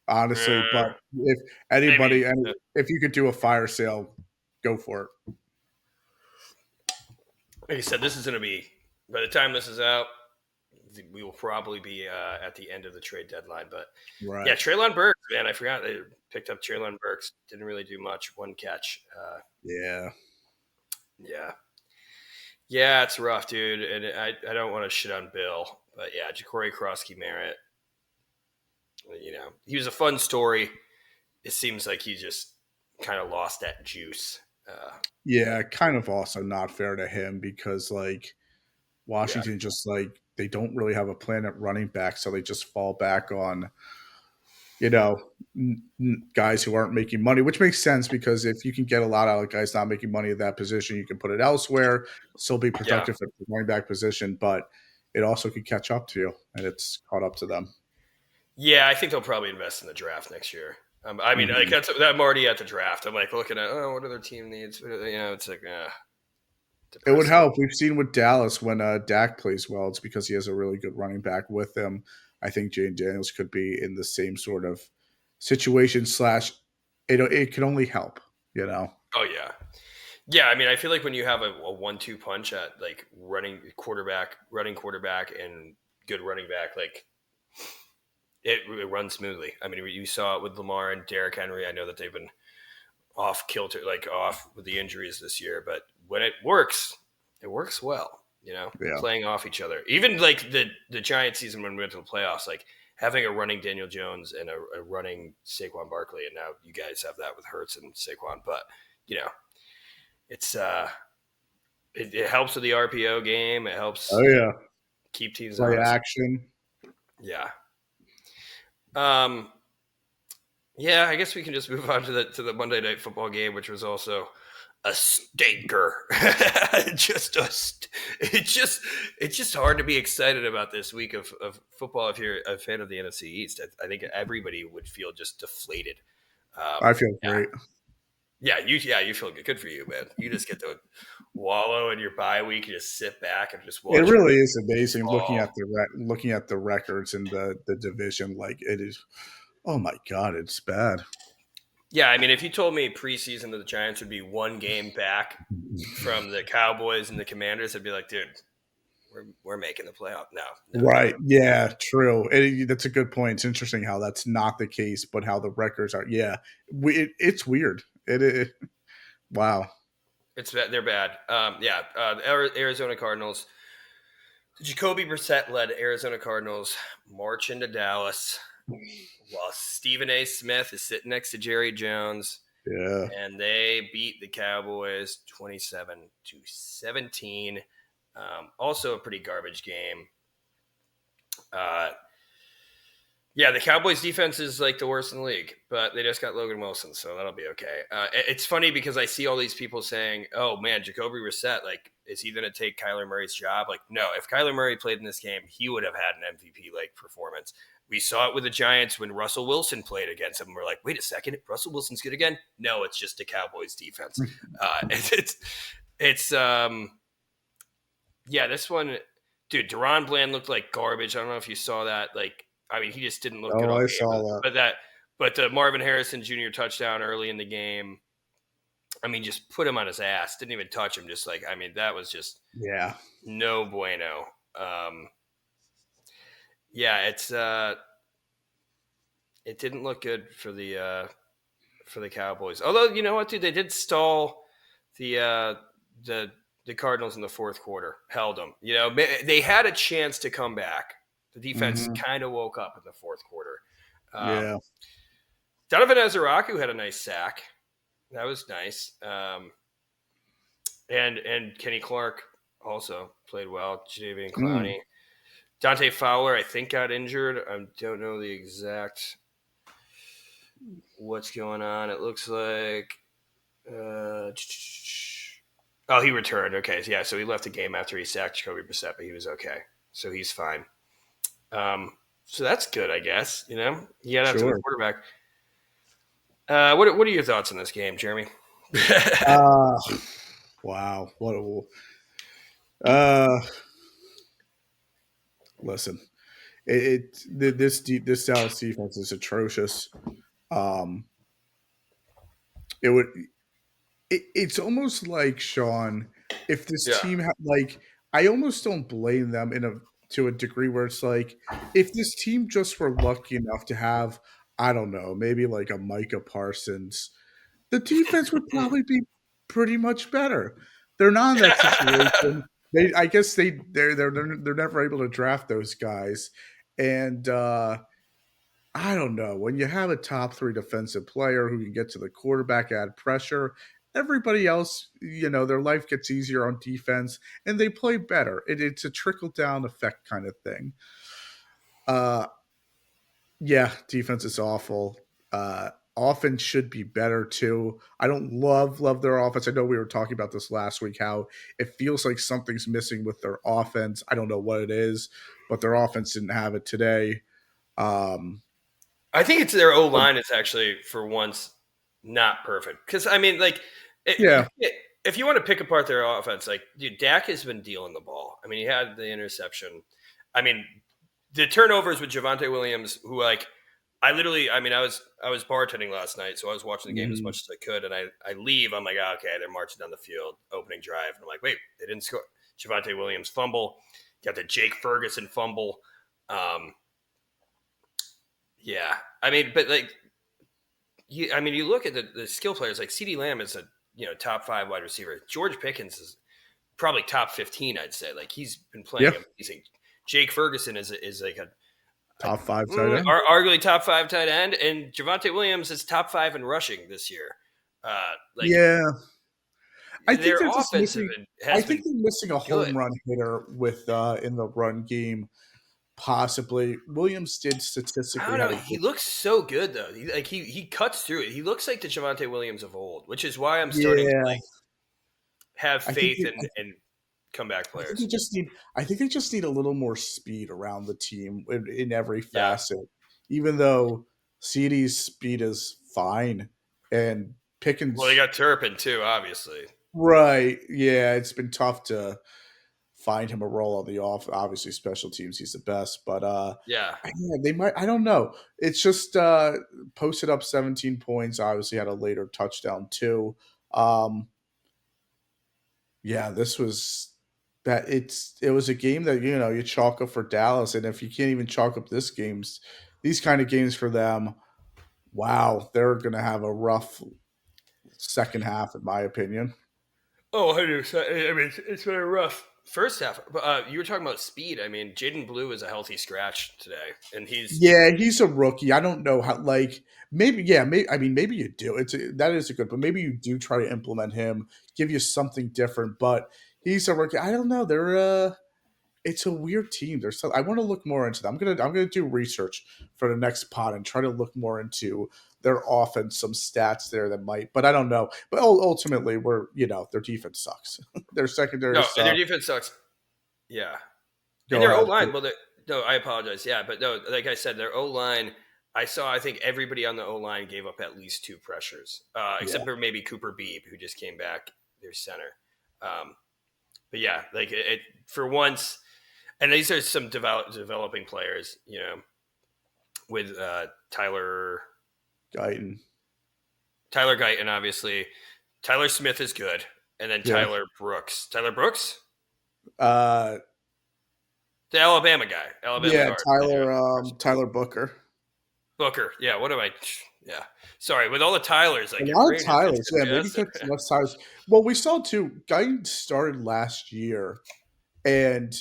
honestly, but if anybody, if you could do a fire sale, go for it. Like I said, this is going to be, by the time this is out, we will probably be at the end of the trade deadline. But yeah, Treylon Burks, man, I forgot they picked up Treylon Burks. Didn't really do much. One catch. Yeah, it's rough, dude. And I don't want to shit on Bill, but yeah, Ja'Cory Krosky-Merritt. You know, he was a fun story. It seems like he just kind of lost that juice. Yeah, kind of also not fair to him because like Washington just like they don't really have a plan at running back, so they just fall back on, you know, guys who aren't making money, which makes sense because if you can get a lot out of guys not making money at that position, you can put it elsewhere, still be productive at the running back position, but it also could catch up to you, and it's caught up to them. Yeah, I think they'll probably invest in the draft next year. I mean, like I'm already at the draft. I'm like looking at, what other team needs? You know, it's like, it would help. We've seen with Dallas when Dak plays well, it's because he has a really good running back with him. I think Jaden Daniels could be in the same sort of situation / it can only help, you know? Oh, yeah. Yeah, I mean, I feel like when you have a 1-2 punch at like running quarterback, and good running back, like it runs smoothly. I mean, you saw it with Lamar and Derrick Henry. I know that they've been off kilter, like off with the injuries this year, but when it works well, you know, playing off each other. Even like the Giants season when we went to the playoffs, like having a running Daniel Jones and a running Saquon Barkley, and now you guys have that with Hurts and Saquon, but you know, it's it helps with the RPO game. It helps keep teams play action. Yeah. Yeah, I guess we can just move on to the Monday Night Football game, which was also a stinker. It's just hard to be excited about this week of football if you're a fan of the NFC East. I think everybody would feel just deflated. I feel great. Yeah, you feel good. Good for you, man. You just get to wallow in your bye week and just sit back and just watch. It really is amazing looking at the records in the division. Like it is. Oh my God, it's bad. Yeah, I mean, if you told me preseason that the Giants would be one game back from the Cowboys and the Commanders, I'd be like, dude, we're making the playoff now. Right? Yeah, true. That's a good point. It's interesting how that's not the case, but how the records are. Yeah, it's weird. Wow. They're bad. Arizona Cardinals. The Jacoby Brissett-led Arizona Cardinals march into Dallas while Stephen A. Smith is sitting next to Jerry Jones. Yeah. And they beat the Cowboys 27-17. Also a pretty garbage game. The Cowboys defense is like the worst in the league, but they just got Logan Wilson, so that'll be okay. It's funny because I see all these people saying, oh man, Jacoby Brissett, like is he going to take Kyler Murray's job? Like, no. If Kyler Murray played in this game, he would have had an MVP-like performance. We saw it with the Giants when Russell Wilson played against them. We're like, wait a second, Russell Wilson's good again? No, it's just the Cowboys defense. This one, dude, Deron Bland looked like garbage. I don't know if you saw that. Like, I mean, he just didn't look good. Oh, I saw that. But the Marvin Harrison Jr. touchdown early in the game, I mean, just put him on his ass. Didn't even touch him. Just like, I mean, that was just no bueno. It didn't look good for the Cowboys. Although, you know what, dude, they did stall the Cardinals in the fourth quarter. Held them. You know, they had a chance to come back. The defense kind of woke up in the fourth quarter. Donovan Ezeraku had a nice sack. That was nice. And Kenny Clark also played well. Jadeveon Clowney. Dante Fowler, I think, got injured. I don't know the exact what's going on. It looks like he returned. Okay, yeah, so he left the game after he sacked Jacoby Brissett, but he was okay. So he's fine. So that's good, I guess. You know, he got out to the quarterback. What are your thoughts on this game, Jeremy? Wow. Listen, this Dallas defense is atrocious. It's almost like, Sean, if this team had, like, I almost don't blame them to a degree where it's like, if this team just were lucky enough to have, I don't know, maybe like a Micah Parsons, the defense would probably be pretty much better. They're not in that situation. I guess they're never able to draft those guys, and I don't know. When you have a top 3 defensive player who can get to the quarterback, add pressure, everybody else, you know, their life gets easier on defense, and they play better. It's a trickle down effect kind of thing. Defense is awful. Offense should be better too. I don't love their offense. I know we were talking about this last week, how it feels like something's missing with their offense. I don't know what it is, but their offense didn't have it today. I think it's their O-line is actually, for once, not perfect. Because, I mean, like, if you want to pick apart their offense, like, dude, Dak has been dealing the ball. I mean, he had the interception. I mean, the turnovers with Javonte Williams, who, like, I was bartending last night, so I was watching the game as much as I could, and I leave. I'm like, okay, they're marching down the field, opening drive. And I'm like, wait, they didn't score. Javonte Williams fumble. Got the Jake Ferguson fumble. I mean, but like, you look at the skill players, like CeeDee Lamb is a top 5 wide receiver. George Pickens is probably top 15, I'd say. Like, he's been playing amazing. Jake Ferguson is like a top 5 tight end, arguably top 5 tight end, and Javonte Williams is top 5 in rushing this year. I think they're missing a home run hitter with in the run game. Possibly. Williams did statistically. I don't know. He looks so good though. He cuts through it. He looks like the Javonte Williams of old, which is why I'm starting to have faith in comeback players. I think they just need a little more speed around the team in every facet. Even though CeeDee's speed is fine, and Pickens. Well, they got Turpin too, obviously. Right. Yeah, it's been tough to find him a role on the off. Obviously, special teams, he's the best. But they might. I don't know. It's just posted up 17 points. Obviously, had a later touchdown too. This was that. It was a game that you chalk up for Dallas, and if you can't even chalk up these kind of games for them, wow, they're going to have a rough second half, in my opinion. Oh, 100%. I mean, it's been a rough first half. But you were talking about speed. I mean, Jaden Blue is a healthy scratch today, and he's a rookie. I don't know how. Maybe you do. That is a good, but maybe you do try to implement him, give you something different. But he's a rookie. I don't know. it's a weird team. I want to look more into them. I'm gonna do research for the next pod and try to look more into their offense, some stats there that might, but I don't know. But ultimately, their defense sucks. Their secondary No, their sucks. defense sucks. Yeah, and Go their O ahead. line. Well, no, I apologize. Yeah, but no, like I said, their O line. I think everybody on the O line gave up at least 2 pressures, except for maybe Cooper Beebe, who just came back, their center. But yeah, like it for once, and these are some developing players, with Tyler Guyton. Tyler Guyton, obviously. Tyler Smith is good, and then Tyler Brooks. Tyler Brooks, the Alabama guy. Guard. Tyler Booker. Booker, yeah. What am I? Yeah, sorry. With all the Tylers, like a lot of Tylers, maybe that's less Tylers. Well, we saw too. Guyton started last year, and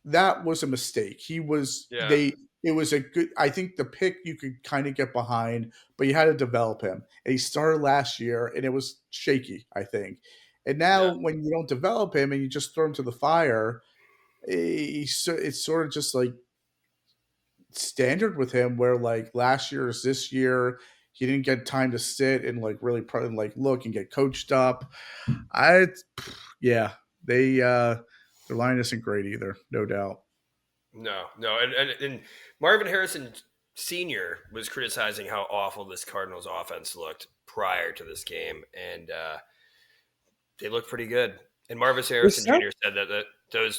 that was a mistake. He was It was a good. I think the pick you could kind of get behind, but you had to develop him. And he started last year, and it was shaky, I think. And now, when you don't develop him and you just throw him to the fire, it's sort of just like standard with him, where like last year is this year. He didn't get time to sit and like really look and get coached up. Their line isn't great either, no doubt. No, and Marvin Harrison Sr. was criticizing how awful this Cardinals offense looked prior to this game, and they looked pretty good. And Marvin Harrison Jr. said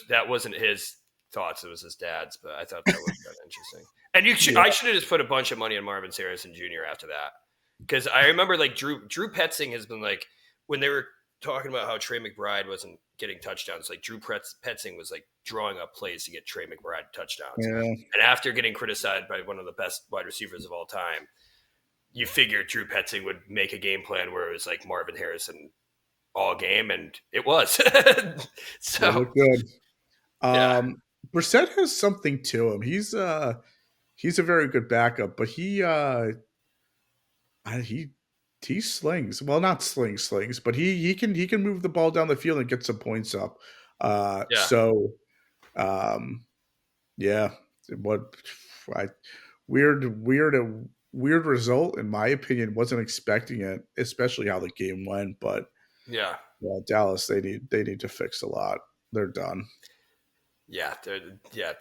that wasn't his thoughts; it was his dad's. But I thought that was kind of interesting. And I should have just put a bunch of money on Marvin Harrison Jr. after that, because I remember like Drew Petzing has been like, when they were talking about how Trey McBride wasn't getting touchdowns, like Drew Petzing was like drawing up plays to get Trey McBride touchdowns. Yeah. And after getting criticized by one of the best wide receivers of all time, you figured Drew Petzing would make a game plan where it was like Marvin Harrison all game, and it was. So looked good. Brissett has something to him. He's a very good backup, but he slings. Well, not slings, but he can move the ball down the field and get some points up. Weird result in my opinion. Wasn't expecting it, especially how the game went. But Dallas, they need to fix a lot. They're done.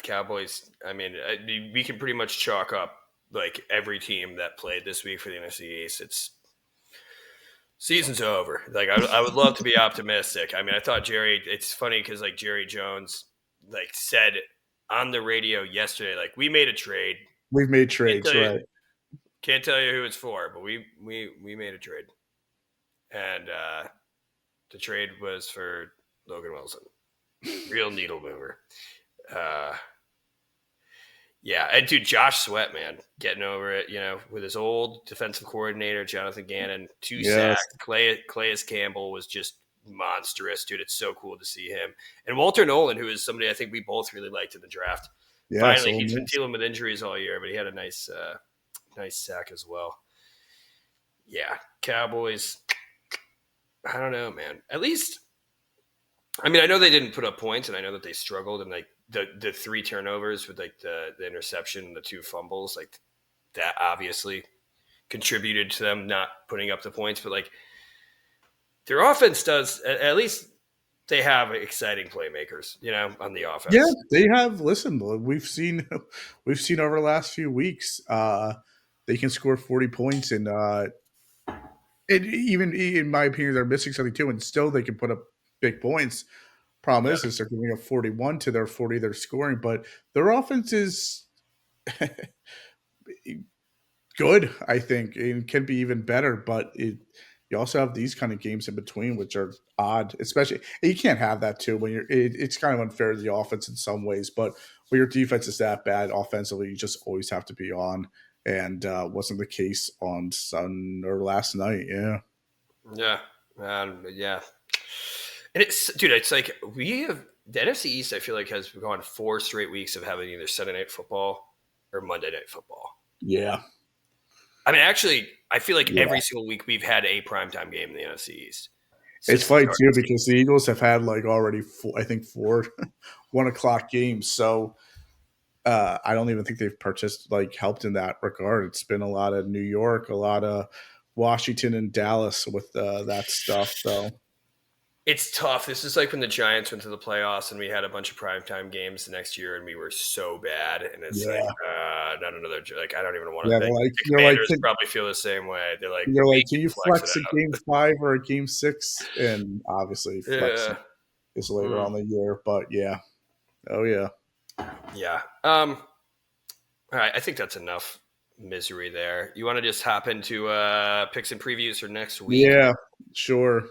Cowboys. I mean, we can pretty much chalk up like every team that played this week for the NFC East. It's season's over. Like I would love to be optimistic. I mean, I thought it's funny because like Jerry Jones like said on the radio yesterday, like we made a trade. We've made trades, right? Can't tell you who it's for, but we made a trade, and the trade was for Logan Wilson, real needle mover. And dude, Josh Sweat, man, getting over it, with his old defensive coordinator, Jonathan Gannon, 2 sacks. Calais Campbell was just monstrous, dude. It's so cool to see him. And Walter Nolan, who is somebody I think we both really liked in the draft. Finally, he's been dealing with injuries all year, but he had a nice sack as well. Yeah, Cowboys, I don't know, man. At least, I mean, I know they didn't put up points, and I know that they struggled, and like the 3 turnovers with like the interception and the 2 fumbles, like that obviously contributed to them not putting up the points. But like their offense does, at least they have exciting playmakers, on the offense. Yeah, they have. Listen, we've seen over the last few weeks, they can score 40 points, and even in my opinion, they're missing something too, and still they can put up big points. Problem is they're giving up 41 to their 40 they're scoring, but their offense is good, I think, and can be even better. But you also have these kind of games in between, which are odd, especially you can't have that too when it's kind of unfair to the offense in some ways. But when your defense is that bad offensively, you just always have to be on, and wasn't the case on last night. Yeah. And it's like we have the NFC East. I feel like has gone 4 straight weeks of having either Sunday Night Football or Monday Night Football. Yeah, I mean, actually, I feel like every single week we've had a primetime game in the NFC East. It's funny too because the Eagles have had like already 4 1:00 games. So I don't even think they've helped in that regard. It's been a lot of New York, a lot of Washington and Dallas with that stuff. So it's tough. This is like when the Giants went to the playoffs and we had a bunch of primetime games the next year and we were so bad. And it's like, not another, like, I don't even want to think. The Commanders probably feel the same way. They're like, can you flex a game 5 or a game 6? And obviously flex is later on the year, but yeah. Oh yeah. Yeah. All right. I think that's enough misery there. You want to just hop into picks and previews for next week? Yeah, sure.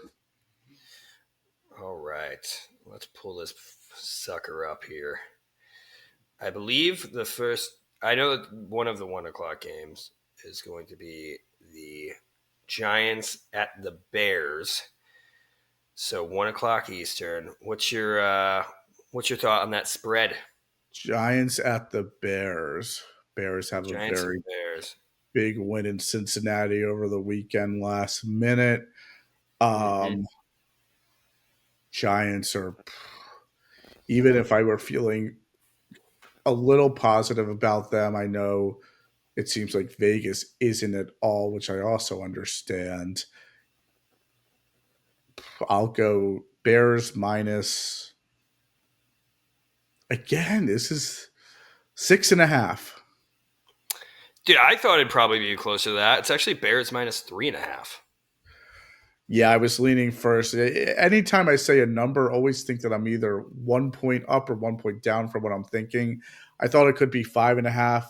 All right. Let's pull this sucker up here. I believe I know that one of the 1:00 games is going to be the Giants at the Bears. So 1:00 Eastern. What's your thought on that spread? Giants at the Bears. Bears have Giants a very big win in Cincinnati over the weekend last minute. Giants are, even if I were feeling a little positive about them, I know it seems like Vegas isn't at all, which I also understand. I'll go Bears minus. Again, this is 6.5. Dude, I thought it'd probably be closer to that. It's actually Bears minus 3.5. Yeah, I was leaning first. Anytime I say a number, always think that I'm either 1 point up or 1 point down from what I'm thinking. I thought it could be 5.5.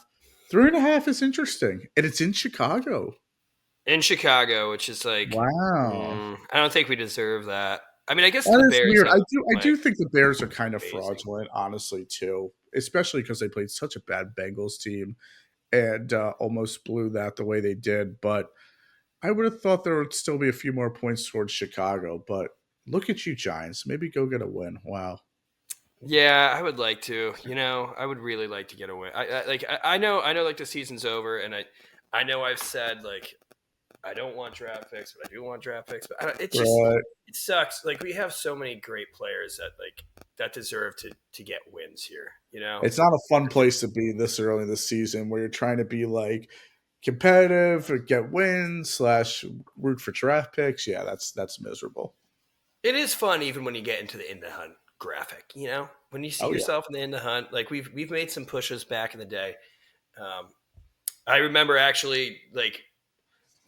3.5 is interesting. And it's in Chicago. In Chicago, which is like, wow. I don't think we deserve that. I mean, I guess that the Bears weird. I do think the Bears are kind of fraudulent, honestly, too. Especially because they played such a bad Bengals team and almost blew that the way they did. But I would have thought there would still be a few more points towards Chicago, but look at you, Giants. Maybe go get a win. Wow. Yeah, I would like to. I would really like to get a win. I know, like the season's over, and I know I've said like I don't want draft picks, but I do want draft picks. But it just it sucks. Like we have so many great players that deserve to get wins here. It's not a fun place to be this early in the season where you're trying to be like competitive or get wins / root for draft picks. Yeah, that's miserable. It is fun even when you get into the in the hunt graphic. When you see yourself in the in the hunt. Like we've made some pushes back in the day. I remember actually like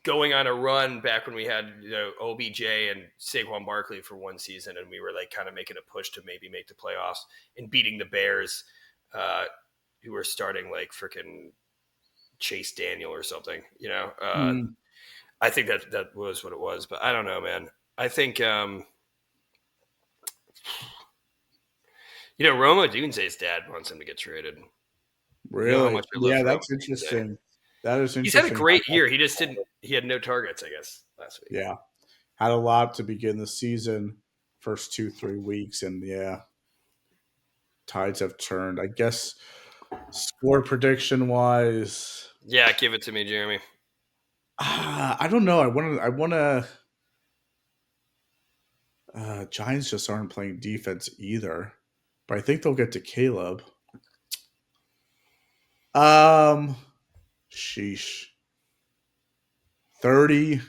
going on a run back when we had OBJ and Saquon Barkley for one season, and we were like kind of making a push to maybe make the playoffs and beating the Bears, who were starting like freaking Chase Daniel or something. I think that was what it was, but I don't know, man. I think Roma Dunze's dad wants him to get traded. Really? Yeah, that's interesting. That is interesting. He's had a great year. He just didn't. He had no targets, I guess, last week. Yeah, had a lot to begin the season, first 2-3 weeks, and yeah, tides have turned. I guess score prediction wise. Yeah, give it to me, Jeremy. I don't know. I want to. Giants just aren't playing defense either, but I think they'll get to Caleb. Sheesh. 30-20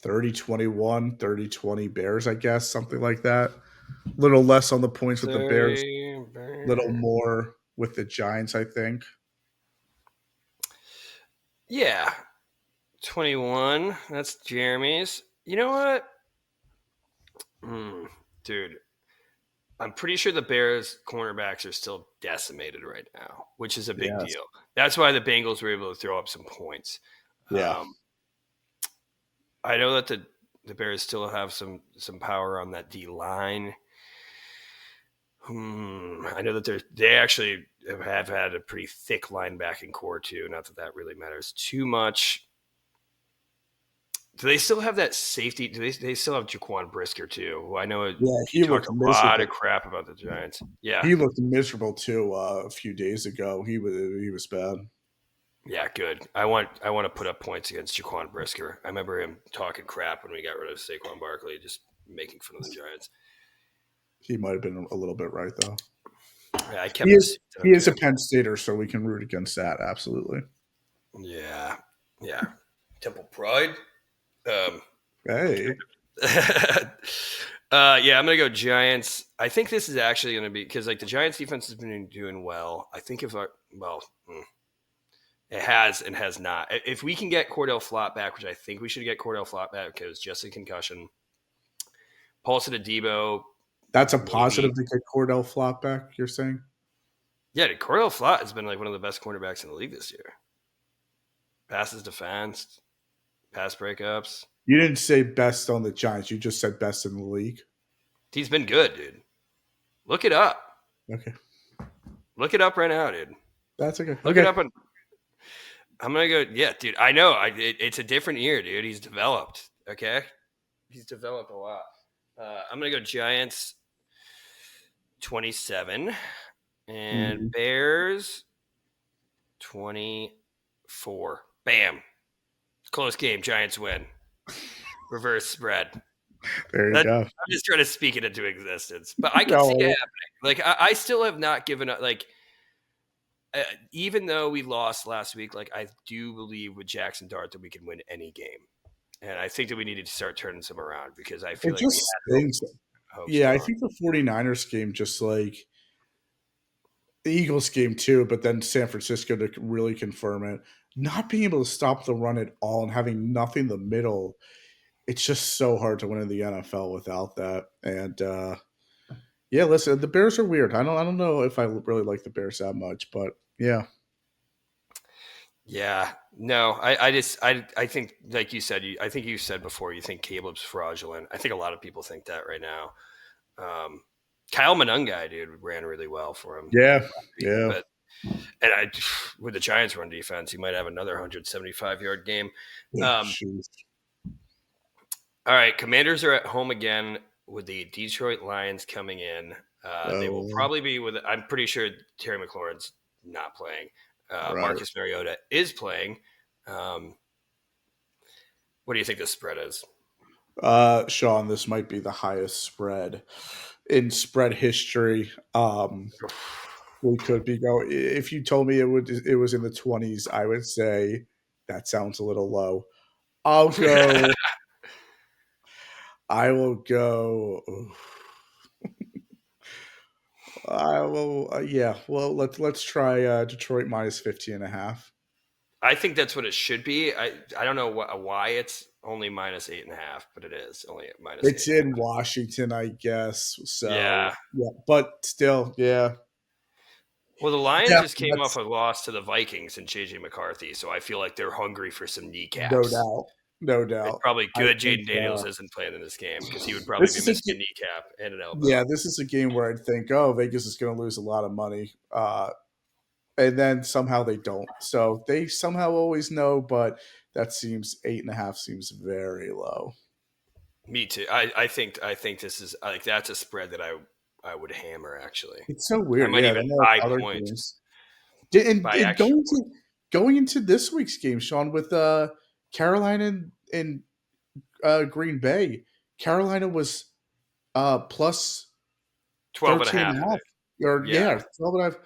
30-20 Bears, I guess, something like that. A little less on the points with the Bears, a little more with the Giants, I think. Yeah. 21. That's Jeremy's. You know what? Dude, I'm pretty sure the Bears cornerbacks are still decimated right now, which is a big deal. That's why the Bengals were able to throw up some points. Yeah. I know that the Bears still have some power on that D line. I know that they actually have had a pretty thick linebacking core too. Not that really matters too much. Do they still have that safety? Do they still have Jaquan Brisker too? Well, I know he talked a lot of crap about the Giants. Yeah, he looked miserable too a few days ago. He was bad. Yeah, good. I want to put up points against Jaquan Brisker. I remember him talking crap when we got rid of Saquon Barkley. Just making fun of the Giants. He might have been a little bit right, though. Yeah, I kept he is a Penn Stater, so we can root against that. Absolutely. Yeah. Temple Pride. Hey. Yeah, I'm gonna go Giants. I think this is actually gonna be because like the Giants defense has been doing well. I think it has and has not. If we can get Cordell Flott back, which I think we should get Cordell Flott back because just a concussion. Paulson Adebo. That's a positive to get Cordell Flott back, you're saying? Yeah, dude, Cordell Flott has been like one of the best cornerbacks in the league this year. Passes defense, pass breakups. You didn't say best on the Giants. You just said best in the league. He's been good, dude. Look it up. Okay. Look it up right now, dude. That's okay. Look it up on. I'm gonna go. Yeah, dude. I know. It's a different year, dude. He's developed. Okay, he's developed a lot. I'm gonna go Giants 27 and Bears 24. Bam. Close game. Giants win. Reverse spread. There you go. I'm just trying to speak it into existence, but I can see it happening. Like I still have not given up. Like even though we lost last week, like I do believe with Jackson Dart that we can win any game, and I think that we needed to start turning some around because I feel like we had hope. Yeah, I think the 49ers game, just like the Eagles game too, but then San Francisco to really confirm it. Not being able to stop the run at all and having nothing in the middle, it's just so hard to win in the NFL without that. And yeah, listen, the Bears are weird. I don't know if I really like the Bears that much, but yeah. Yeah, no, I think like you said, I think you said before, you think Caleb's fraudulent. I think a lot of people think that right now. Kyle Monungai, dude, ran really well for him. Yeah. But, and with the Giants run defense, he might have another 175-yard game. All right, Commanders are at home again with the Detroit Lions coming in. They will probably be with. I'm pretty sure Terry McLaurin's not playing. Right. Marcus Mariota is playing. What do you think the spread is? Sean, this might be the highest spread in spread history. We could be going. If you told me it was in the 20s, I would say that sounds a little low. I'll go. I will go. I will. Yeah. Well, let's try Detroit minus 15.5. I think that's what it should be. I don't know why it's only minus 8.5, but it is only minus. It's in Washington, I guess. So yeah, but still, yeah. Well, the Lions just came off a loss to the Vikings and JJ McCarthy, so I feel like they're hungry for some kneecaps. No doubt. It's probably good Jaden Daniels isn't playing in this game because he would probably be missing a kneecap and an elbow. Yeah, this is a game where I'd think, Vegas is going to lose a lot of money. And then somehow they don't. So they somehow always know, but that seems 8.5 seems very low. Me too. I think this is like that's a spread that I would hammer actually. It's so weird. I might even buy points. And going into this week's game, Sean, with Carolina and Green Bay, Carolina was plus 12.5. Or 12.5.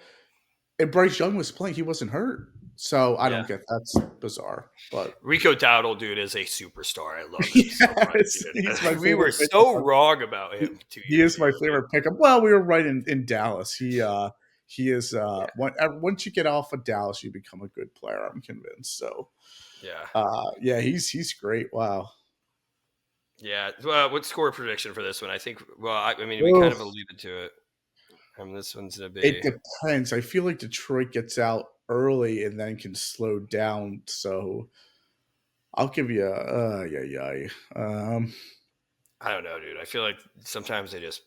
And Bryce Young was playing. He wasn't hurt. So I don't get that's bizarre. But Rico Dowdle, dude, is a superstar. I love him so much. We were so wrong about him. He is my favorite pickup. Well, we were right in Dallas. He is once you get off of Dallas, you become a good player, I'm convinced. So he's great. Wow. Yeah. Well, what score prediction for this one? I think we kind of alluded to it. This one's going to be. It depends. I feel like Detroit gets out early and then can slow down. So I'll give you a I don't know, dude. I feel like sometimes they just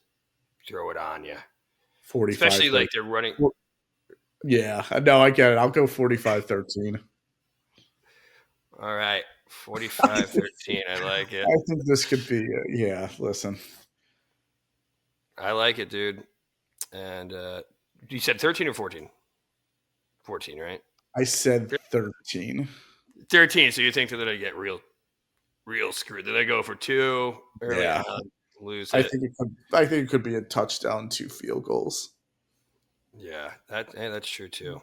throw it on you. 45. Especially like they're running. Yeah, no, I get it. I'll go 45-13. All right, 45-13. I like it. I think this could be. Listen. I like it, dude. And you said 13 or 14? 14, right? I said 13. 13. So you think that they get real screwed? Did they go for 2 early on lose I it. think it could be a touchdown, 2 field goals. Yeah, that's true too.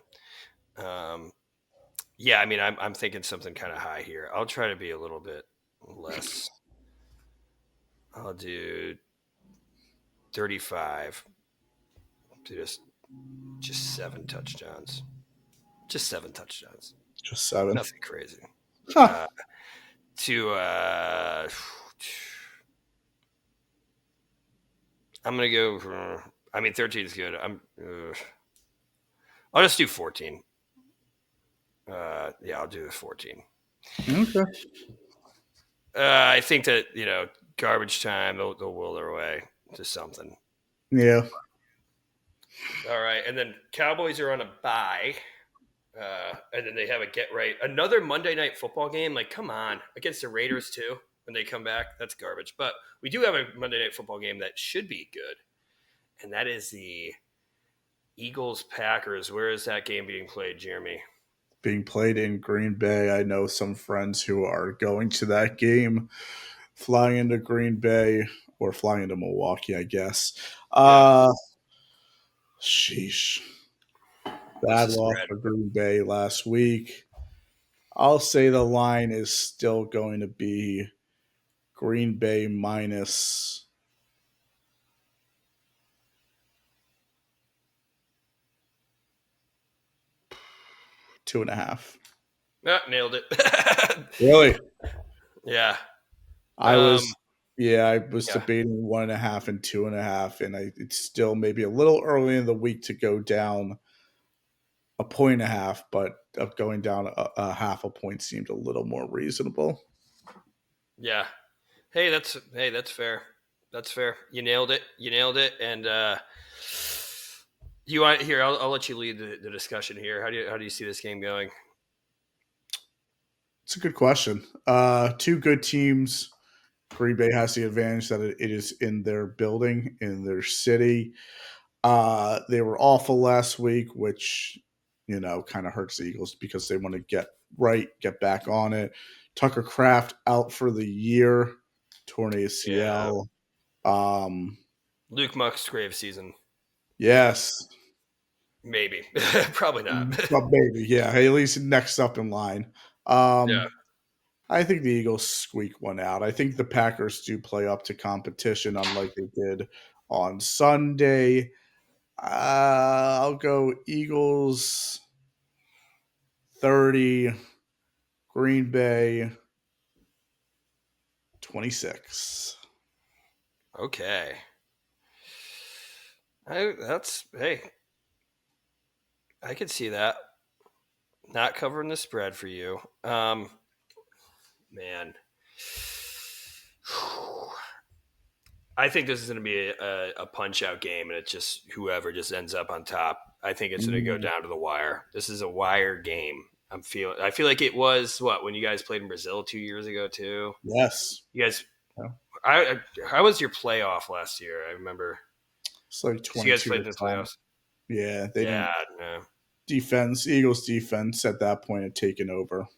Yeah, I mean, I'm thinking something kind of high here. I'll try to be a little bit less. I'll do 35. Just 7 touchdowns. Just 7 touchdowns. Just 7. Nothing crazy. Huh. I'm gonna go. I mean, 13 is good. I'll just do 14. Yeah, I'll do the 14. Okay. I think that garbage time. They'll will their way to something. Yeah. All right, and then Cowboys are on a bye, and then they have a another Monday Night Football game. Like, come on, against the Raiders too when they come back. That's garbage. But we do have a Monday Night Football game that should be good, and that is the Eagles Packers. Where is that game being played, Jeremy? Being played in Green Bay. I know some friends who are going to that game, flying into Green Bay or flying into Milwaukee, I guess. Sheesh. Bad loss for Green Bay last week. I'll say the line is still going to be Green Bay minus -2.5. Nailed it. Really? Yeah. I was debating 1.5 and 2.5, and it's still maybe a little early in the week to go down 1.5, but going down a half a point seemed a little more reasonable. Yeah. Hey, that's fair. That's fair. You nailed it. And you want here? I'll let you lead the discussion here. How do you see this game going? It's a good question. 2 good teams. Green Bay has the advantage that it is in their building, in their city. They were awful last week, which kind of hurts the Eagles because they want to get back on it. Tucker Kraft out for the year, torn ACL. Yeah. Luke Musgrave season. Yes. Maybe. Probably not. But maybe, yeah. Hey, at least next up in line. Yeah. I think the Eagles squeak one out. I think the Packers do play up to competition, unlike they did on Sunday. I'll go Eagles 30, Green Bay 26. Okay. Hey, I could see that. Not covering the spread for you. Man. I think this is going to be a punch-out game, and it's just whoever just ends up on top. I think it's going to go down to the wire. This is a wire game. I feel like it was when you guys played in Brazil 2 years ago too. Yes. You guys. Yeah. How was your playoff last year? I remember. It's like 22. You guys played in the playoffs. Yeah, they didn't. No. Eagles defense at that point had taken over.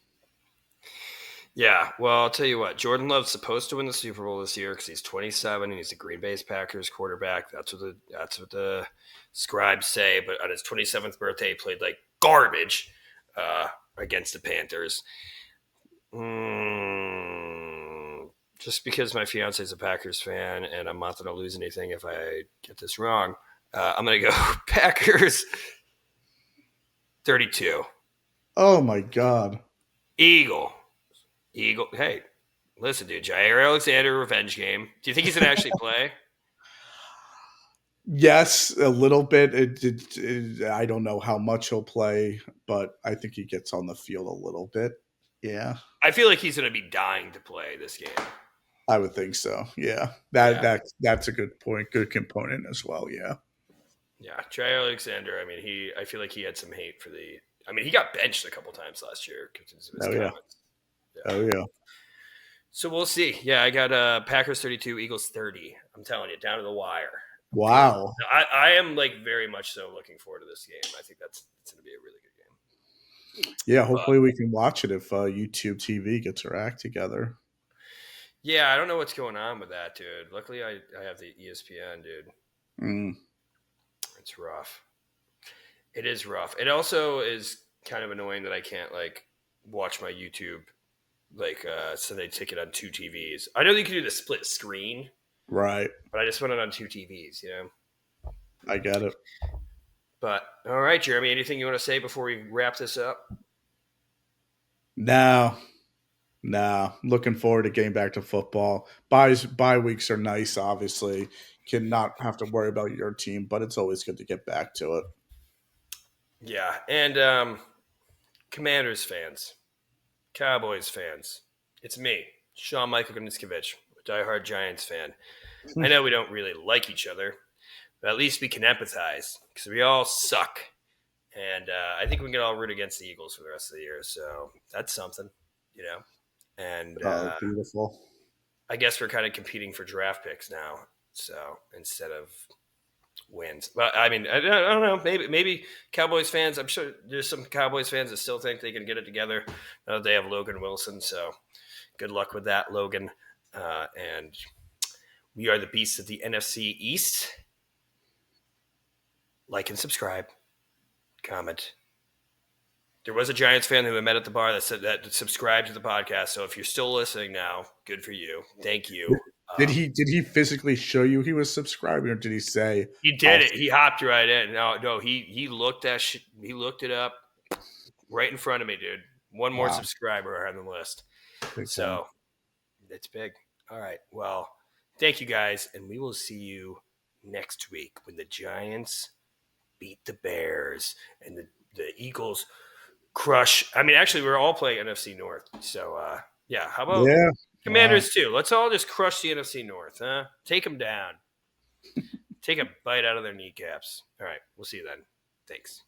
Yeah, well, I'll tell you what. Jordan Love's supposed to win the Super Bowl this year because he's 27 and he's the Green Bay Packers quarterback. That's what the scribes say. But on his 27th birthday, he played like garbage against the Panthers. Just because my fiance is a Packers fan and I'm not going to lose anything if I get this wrong, I'm going to go Packers 32. Oh my God. Eagle. Hey, listen, dude. Jaire Alexander revenge game. Do you think he's going to actually play? Yes, a little bit. I don't know how much he'll play, but I think he gets on the field a little bit. Yeah. I feel like he's going to be dying to play this game. I would think so. Yeah. That's a good point. Good component as well. Yeah. Yeah. Jaire Alexander, I mean, I feel like he had some hate for he got benched a couple times last year because of his comments. Yeah. Oh, yeah. So we'll see. Yeah, I got Packers 32, Eagles 30. I'm telling you, down to the wire. Wow. I am very much so looking forward to this game. I think it's going to be a really good game. Yeah, hopefully we can watch it if YouTube TV gets their act together. Yeah, I don't know what's going on with that, dude. Luckily, I have the ESPN, dude. It's rough. It is rough. It also is kind of annoying that I can't like watch my YouTube so they take it on two TVs. I know you can do the split screen, Right. but I just want it on two TVs, you know. I get it. But all right, Jeremy, anything you want to say before we wrap this up? No. Looking forward to getting back to football. Bye weeks are nice, obviously. Cannot have to worry about your team, but it's always good to get back to it. Yeah, and Commanders fans, Cowboys fans, it's me, Sean Gnitzcavich, diehard Giants fan. I know we don't really like each other, but at least we can empathize because we all suck. And I think we can all root against the Eagles for the rest of the year. So that's something, you know. And beautiful. I guess we're kind of competing for draft picks now. So instead of wins, but I mean, I don't know. Maybe Cowboys fans. I'm sure there's some Cowboys fans that still think they can get it together. They have Logan Wilson. So good luck with that, Logan. And we are the beasts of the NFC East. Like and subscribe. Comment. There was a Giants fan who I met at the bar that said that subscribed to the podcast. So if you're still listening now, good for you. Thank you. Did he physically show you he was subscribing, or did he say he did it? He hopped right in. No, he looked at he looked it up right in front of me, dude. One more subscriber on the list. So it's big. All right. Well, thank you guys, and we will see you next week when the Giants beat the Bears and the Eagles crush. I mean, actually, we're all playing NFC North. So, yeah. How about Commanders too? Let's all just crush the NFC North, huh? Take them down. Take a bite out of their kneecaps. All right. We'll see you then. Thanks.